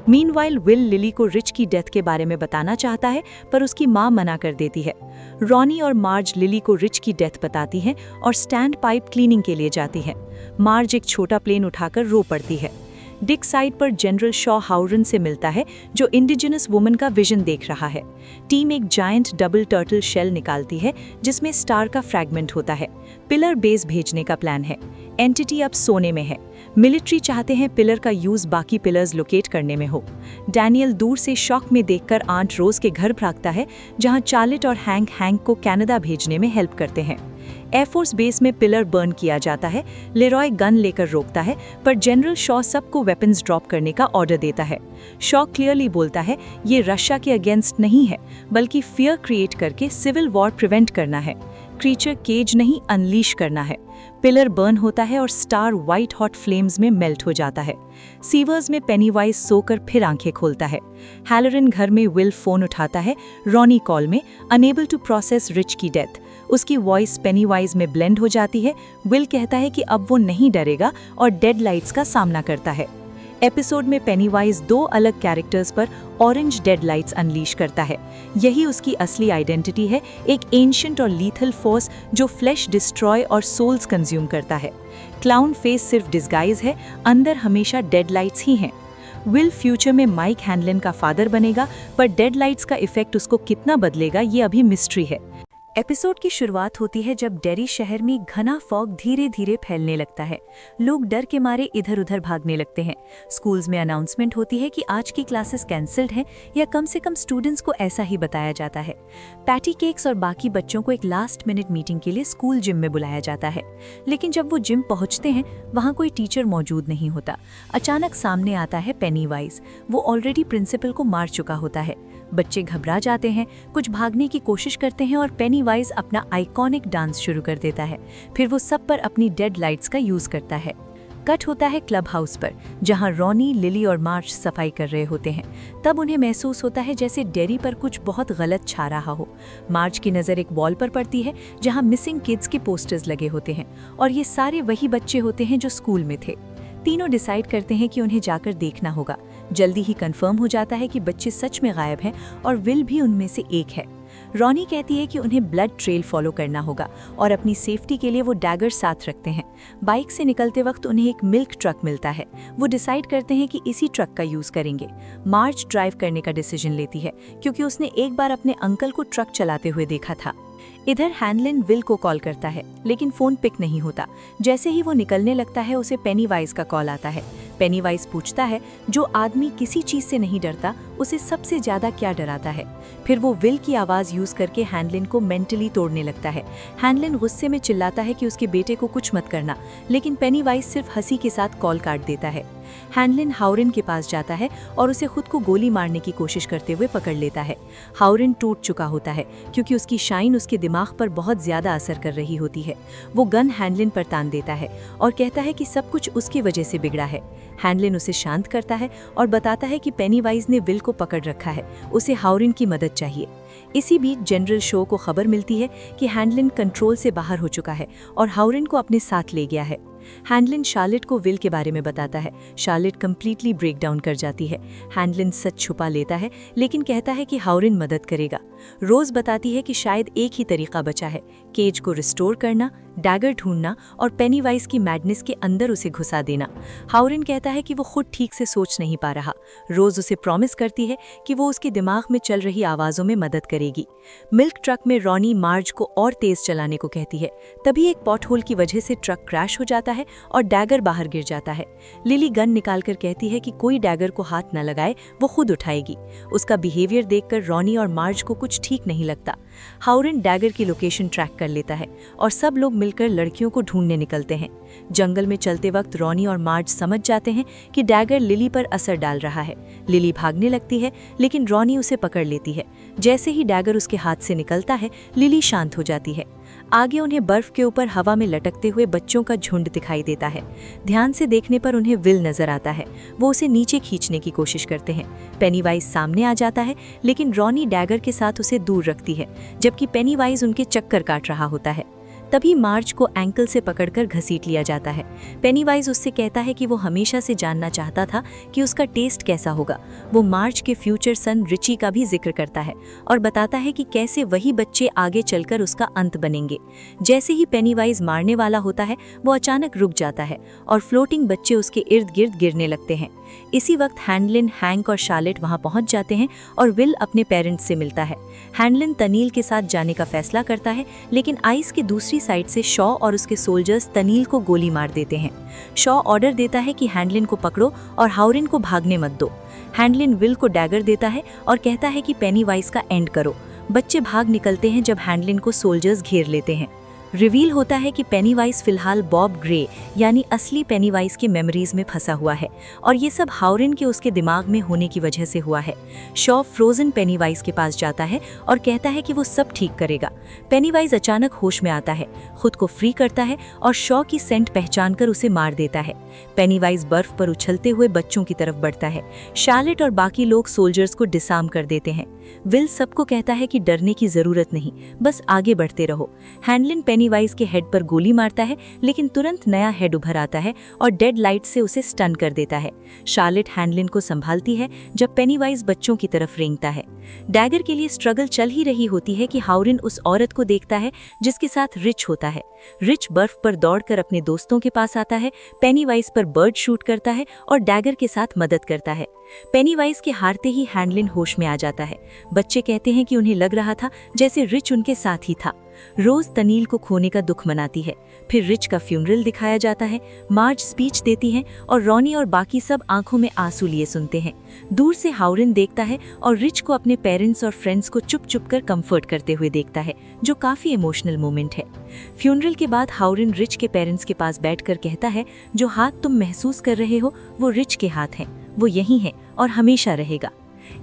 S3: मीनवाइल विल लिली को रिच की डेथ के बारे में बताना चाहता है, पर उसकी मां मना कर देती है। रॉनी और मार्ज लिली को रिच की डेथ बताती हैं और स्टैंड पाइप क्लीनिंग के लिए जाती है। मार्ज एक छोटा प्लेन उठाकर रो पड़ती है। डिक साइड पर जनरल शॉ हाउरन से मिलता है जो इंडिजिनस वुमन का विजन देख रहा है। टीम एक जायंट डबल टर्टल शेल निकालती है जिसमें स्टार का फ्रैगमेंट होता है। पिलर बेस भेजने का प्लान है। एंटिटी अब सोने में है। मिलिट्री चाहते हैं पिलर का यूज बाकी पिलर्स लोकेट करने में हो। डैनियल दूर से शॉक में देखकर आंट रोज के घर भागता है जहां चार्लेट और हैंक को कनाडा भेजने में हेल्प करते हैं। एयरफोर्स बेस में पिलर बर्न किया जाता है। लेरॉय गन लेकर रोकता है, पर जनरल शॉ सबको वेपन्स ड्रॉप करने का ऑर्डर देता है। शॉ क्लियरली बोलता है ये रशिया के अगेंस्ट नहीं है, बल्कि फियर क्रिएट करके सिविल वॉर प्रिवेंट करना है। क्रीचर केज नहीं, अनलीश करना है।
S2: पिलर बर्न होता है और स्टार व्हाइट हॉट फ्लेम्स में मेल्ट हो जाता है। सीवर्स में पेनीवाइज सोकर फिर आंखें खोलता है। हैलोरिन घर में विल फोन उठाता है, रॉनी कॉल में, अनेबल टू प्रोसेस रिच की डेथ। उसकी वॉइस पेनीवाइज में ब्लेंड हो जाती है। विल कहता है कि अब वो नहीं डरेगा और डेडलाइट्स का सामना करता है। एपिसोड में पेनीवाइज 2 अलग कैरेक्टर्स पर ऑरेंज डेडलाइट्स अनलीश करता है। यही उसकी असली आइडेंटिटी है, एक एंशिएंट और लीथल फोर्स जो फ्लैश डिस्ट्रॉय और सोल्स कंज्यूम करता है। क्लाउन फेस सिर्फ डिस्गाइज है, अंदर हमेशा डेडलाइट्स ही हैं। विल फ्यूचर में माइक हैनलिन का फादर बनेगा, पर डेडलाइट्स का इफेक्ट उसको कितना बदलेगा ये अभी मिस्ट्री है।
S3: एपिसोड की शुरुआत होती है जब डेरी शहर में घना फॉग धीरे धीरे फैलने लगता है। लोग डर के मारे इधर उधर भागने लगते हैं। स्कूल्स में अनाउंसमेंट होती है कि आज की क्लासेस कैंसिल्ड हैं, या कम से कम स्टूडेंट्स को ऐसा ही बताया जाता है। पैटी केक्स और बाकी बच्चों को एक लास्ट मिनट मीटिंग के लिए स्कूल जिम में बुलाया जाता है, लेकिन जब वो जिम पहुंचते हैं वहाँ कोई टीचर मौजूद नहीं होता। अचानक सामने आता है पेनीवाइज। वो ऑलरेडी प्रिंसिपल को मार चुका होता है। बच्चे घबरा जाते हैं, कुछ भागने की कोशिश करते हैं और पेनीवाइज अपना आइकॉनिक डांस शुरू कर देता है। फिर वो सब पर अपनी डेड लाइट्स का यूज करता है। कट होता है क्लब हाउस पर, जहां रॉनी, लिली और मार्च सफाई कर रहे होते हैं। तब उन्हें महसूस होता है जैसे डेरी पर कुछ बहुत गलत छा रहा हो। मार्च की नज़र एक वॉल पर पड़ती है जहां मिसिंग किड्स के पोस्टर्स लगे होते हैं, और ये सारे वही बच्चे होते हैं जो स्कूल में थे। तीनों डिसाइड करते हैं कि उन्हें जाकर देखना होगा। जल्दी ही कंफर्म हो जाता है कि बच्चे सच में गायब हैं और विल भी उनमें से एक है। रॉनी कहती है कि उन्हें ब्लड ट्रेल फॉलो करना होगा और अपनी सेफ्टी के लिए वो डैगर साथ रखते हैं। बाइक से निकलते वक्त उन्हें एक मिल्क ट्रक मिलता है। वो डिसाइड करते हैं कि इसी ट्रक का यूज़ करेंगे। मार्च ड्राइव करने का डिसीजन लेती है क्योंकि उसने एक बार अपने अंकल को ट्रक चलाते हुए देखा था। इधर हैनलिन विल को कॉल करता है, लेकिन फ़ोन पिक नहीं होता। जैसे ही वो निकलने लगता है उसे पेनीवाइज का कॉल आता है। पेनीवाइज पूछता है, जो आदमी किसी चीज़ से नहीं डरता उसे सबसे ज़्यादा क्या डराता है। फिर वो विल की आवाज़ यूज़ करके हैनलिन को मेंटली तोड़ने लगता है। हैनलिन गुस्से में चिल्लाता है कि उसके बेटे को कुछ मत करना, लेकिन पेनीवाइज सिर्फ हंसी के साथ कॉल काट देता है। हैनलिन हाउरिन के पास जाता है और उसे खुद को गोली मारने की कोशिश करते हुए पकड़ लेता है। हाउरिन टूट चुका होता है क्योंकि उसकी शाइन उसके दिमाग पर बहुत ज़्यादा असर कर रही होती है। वो गन हैनलिन पर तान देता है और कहता है कि सब कुछ उसकी वजह से बिगड़ा है। हैनलिन उसे शांत करता है और बताता है कि पेनीवाइज ने विल को पकड़ रखा है, उसे हाउरिन की मदद चाहिए। इसी बीच जनरल शो को खबर मिलती है कि हैनलिन कंट्रोल से बाहर हो चुका है और हाउरिन को अपने साथ ले गया है। हैनलिन शार्लेट को विल के बारे में बताता है। शार्लेट कंप्लीटली ब्रेक डाउन कर जाती है। हैनलिन सच छुपा लेता है, लेकिन कहता है कि हाउरिन मदद करेगा। रोज बताती है कि शायद एक ही तरीका बचा है, केज को रिस्टोर करना, डैगर ढूंढना और पेनीवाइज की मैडनेस के अंदर उसे घुसा देना। हाउरिन कहता है कि वो खुद ठीक से सोच नहीं पा रहा। रोज उसे प्रॉमिस करती है कि वो उसके दिमाग में चल रही आवाज़ों में मदद करेगी। मिल्क ट्रक में रॉनी मार्ज को और तेज चलाने को कहती है। तभी एक पॉटहोल की वजह से ट्रक क्रैश हो जाता है और डैगर बाहर गिर जाता है। लिली गन निकालकर कहती है कि कोई डैगर को हाथ न लगाए, वो खुद उठाएगी। उसका बिहेवियर देखकर रॉनी और मार्ज को कुछ ठीक नहीं लगता। हाउरिन डैगर की लोकेशन ट्रैक कर लेता है और सब लोग मिलकर लड़कियों को ढूंढने निकलते हैं। जंगल में चलते वक्त रॉनी और मार्ज समझ जाते हैं कि डैगर लिली पर असर डाल रहा है। लिली भागने लगती है, लेकिन रॉनी उसे पकड़ लेती है। जैसे ही डैगर उसके हाथ से निकलता है, लिली शांत हो जाती है। आगे उन्हें बर्फ के ऊपर हवा में लटकते हुए बच्चों का झुंड दिखाई देता है। ध्यान से देखने पर उन्हें विल नजर आता है। वो उसे नीचे खींचने की कोशिश करते हैं। पेनीवाइज सामने आ जाता है, लेकिन रॉनी डैगर के साथ उसे दूर रखती है, जबकि पेनीवाइज उनके चक्कर काट रहा होता है। तभी मार्ज को एंकल से पकड़कर घसीट लिया जाता है। पेनीवाइज उससे कहता है कि वो हमेशा से जानना चाहता था कि उसका टेस्ट कैसा होगा। वो मार्ज के फ्यूचर सन रिची का भी जिक्र करता है और बताता है कि कैसे वही बच्चे आगे चलकर उसका अंत बनेंगे। जैसे ही पेनीवाइज मारने वाला होता है, वो अचानक रुक जाता है और फ्लोटिंग बच्चे उसके इर्द गिर्द गिरने लगते हैं। इसी वक्त हैनलिन, हैंक और शार्लेट वहां पहुंच जाते हैं और विल अपने पेरेंट्स से मिलता है। हैनलिन तनील के साथ जाने का फैसला करता है, लेकिन आइस की दूसरी साइड से शॉ और उसके सोल्जर्स तनील को गोली मार देते हैं। शॉ ऑर्डर देता है कि हैनलिन को पकड़ो और हाउरिन को भागने मत दो। हैनलिन विल को डैगर देता है और कहता है कि पेनीवाइज का एंड करो। बच्चे भाग निकलते हैं जब हैनलिन को सोल्जर्स घेर लेते हैं।
S2: रिवील होता है कि पेनीवाइज फिलहाल बॉब ग्रे यानी असली पेनीवाइज की मेमोरीज में फंसा हुआ है और ये सब हाउरिन के उसके दिमाग में होने की वजह से हुआ है। शॉ फ्रोजन पेनीवाइज के पास जाता है और कहता है कि वो सब ठीक करेगा। पेनीवाइज अचानक होश में आता है, खुद को फ्री करता है और शॉ की सेंट पहचानकर उसे मार देता है। पेनीवाइज बर्फ पर उछलते हुए बच्चों की तरफ बढ़ता है। शार्लेट और बाकी लोग सोल्जर्स को डिसार्म कर देते हैं। विल सबको कहता है कि डरने की जरूरत नहीं, बस आगे बढ़ते रहो। हैंडलिन पेनीवाइज के हेड पर गोली मारता है, लेकिन तुरंत नया हेड उभर आता है और डेड लाइट से उसे स्टन कर देता है। शार्लेट हैंडलिन को संभालती है जब पेनीवाइज बच्चों की तरफ रेंगता है। डैगर के लिए स्ट्रगल चल ही रही होती है कि हाउरिन उस औरत को देखता है जिसके साथ रिच होता है। रिच बर्फ पर दौड़कर अपने दोस्तों के पास आता है, पेनीवाइज पर बर्ड शूट करता है और डैगर के साथ मदद करता है। पेनीवाइज के हारते ही हैंडलिन होश में आ जाता है। बच्चे कहते हैं कि उन्हें लग रहा था जैसे रिच उनके साथ ही था। रोज तनील को खोने का दुख मनाती है। फिर रिच का फ्यूनरल दिखाया जाता है। मार्ज स्पीच देती है और रॉनी और बाकी सब आंखों में आंसू लिए सुनते हैं। दूर से हाउरिन देखता है और रिच को अपने पेरेंट्स और फ्रेंड्स को चुप चुप कर कंफर्ट करते हुए देखता है, जो काफी इमोशनल मोमेंट है। फ्यूनरल के बाद हाउरिन रिच के पेरेंट्स के पास बैठकर कहता है, जो हाथ तुम महसूस कर रहे हो वो रिच के हाथ हैं, वो यही है और हमेशा रहेगा।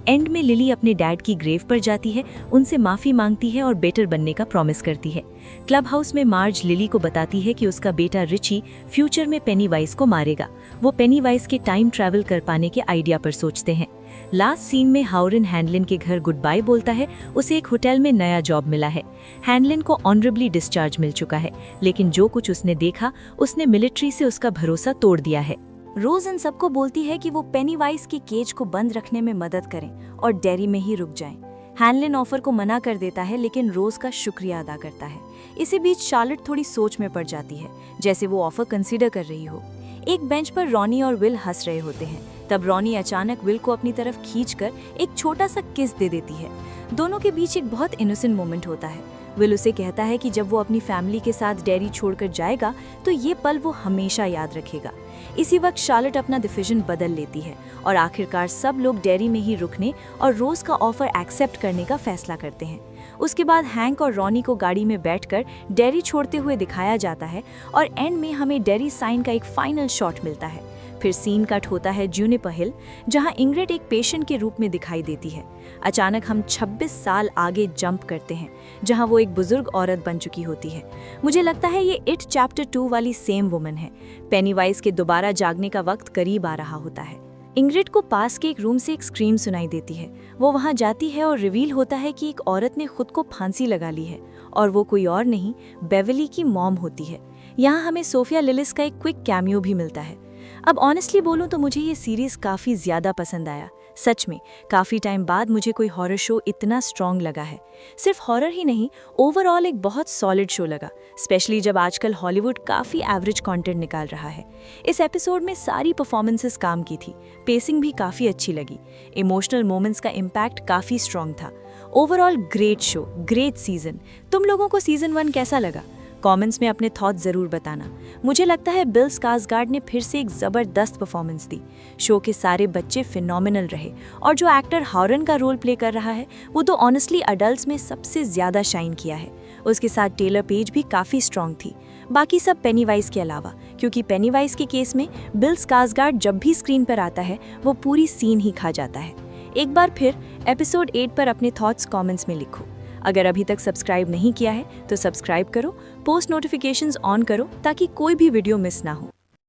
S2: एंड में लिली अपने डैड की ग्रेव पर जाती है, उनसे माफी मांगती है और बेटर बनने का प्रॉमिस करती है। क्लब हाउस में मार्ज लिली को बताती है कि उसका बेटा रिची फ्यूचर में पेनीवाइज को मारेगा। वो पेनीवाइज के टाइम ट्रैवल कर पाने के आइडिया पर सोचते हैं। लास्ट सीन में हाउरिन हैंडलिन के घर गुड बाय बोलता है। उसे एक होटल में नया जॉब मिला है। हैंडलिन को ऑनरेबली डिस्चार्ज मिल चुका है, लेकिन जो कुछ उसने देखा उसने मिलिट्री से उसका भरोसा तोड़ दिया है।
S3: रोज इन सबको बोलती है कि वो पेनीवाइज की केज को बंद रखने में मदद करें और डेयरी में ही रुक जाएं। हैंडलिन ऑफर को मना कर देता है, लेकिन रोज का शुक्रिया अदा करता है। इसी बीच शार्लेट थोड़ी सोच में पड़ जाती है, जैसे वो ऑफर कंसीडर कर रही हो। एक बेंच पर रॉनी और विल हंस रहे होते हैं। तब रॉनी अचानक विल को अपनी तरफ खींचकर एक छोटा सा किस दे देती है। दोनों के बीच एक बहुत इनोसेंट मोमेंट होता है। विल उसे कहता है कि जब वो अपनी फैमिली के साथ डेयरी छोड़कर जाएगा तो ये पल वो हमेशा याद रखेगा। इसी वक्त शार्लेट अपना डिसीजन बदल लेती है और आखिरकार सब लोग डेयरी में ही रुकने और रोज का ऑफर एक्सेप्ट करने का फैसला करते हैं। उसके बाद हैंक और रॉनी को गाड़ी में बैठकर डेयरी छोड़ते हुए दिखाया जाता है और एंड में हमें डेयरी साइन का एक फाइनल शॉट मिलता है। फिर सीन कट होता है ज्यूनिपर हिल, जहां इंग्रिड एक पेशेंट के रूप में दिखाई देती है। अचानक हम 26 साल आगे जंप करते हैं, जहां वो एक बुजुर्ग औरत बन चुकी होती है। मुझे लगता है ये इट चैप्टर 2 वाली सेम वुमन है। पेनीवाइज के दोबारा जागने का वक्त करीब आ रहा होता है। इंग्रिड को पास के एक रूम से एक स्क्रीम सुनाई देती है। वो वहां जाती है और रिवील होता है कि एक औरत ने खुद को फांसी लगा ली है और वो कोई और नहीं, बेवली की मॉम होती है। यहाँ हमें सोफिया लिलिस का एक क्विक कैमियो भी मिलता है। अब ऑनेस्टली बोलूं तो मुझे ये सीरीज काफ़ी ज़्यादा पसंद आया। सच में काफ़ी टाइम बाद मुझे कोई हॉरर शो इतना स्ट्रॉन्ग लगा है। सिर्फ हॉरर ही नहीं, ओवरऑल एक बहुत सॉलिड शो लगा, स्पेशली जब आजकल हॉलीवुड काफ़ी एवरेज कंटेंट निकाल रहा है। इस एपिसोड में सारी परफॉर्मेंसेस काम की थी, पेसिंग भी काफ़ी अच्छी लगी, इमोशनल मोमेंट्स का इम्पैक्ट काफ़ी स्ट्रॉन्ग था। Overall great show, great season. तुम लोगों को सीजन 1 कैसा लगा? कमेंट्स में अपने थॉट्स जरूर बताना। मुझे लगता है बिल स्कार्सगार्ड ने फिर से एक जबरदस्त परफॉर्मेंस दी। शो के सारे बच्चे फिनोमिनल रहे और जो एक्टर हाउरिन का रोल प्ले कर रहा है वो तो ऑनेस्टली अडल्ट्स में सबसे ज्यादा शाइन किया है। उसके साथ टेलर पेज भी काफी स्ट्रॉन्ग थी, बाकी सब पेनीवाइज के अलावा, क्योंकि पेनीवाइज के केस में बिल स्कार्सगार्ड जब भी स्क्रीन पर आता है वो पूरी सीन ही खा जाता है। एक बार फिर एपिसोड 8 पर अपने थॉट्स कमेंट्स में लिखो। अगर अभी तक सब्सक्राइब नहीं किया है तो सब्सक्राइब करो, पोस्ट नोटिफिकेशंस ऑन करो ताकि कोई भी वीडियो मिस ना हो।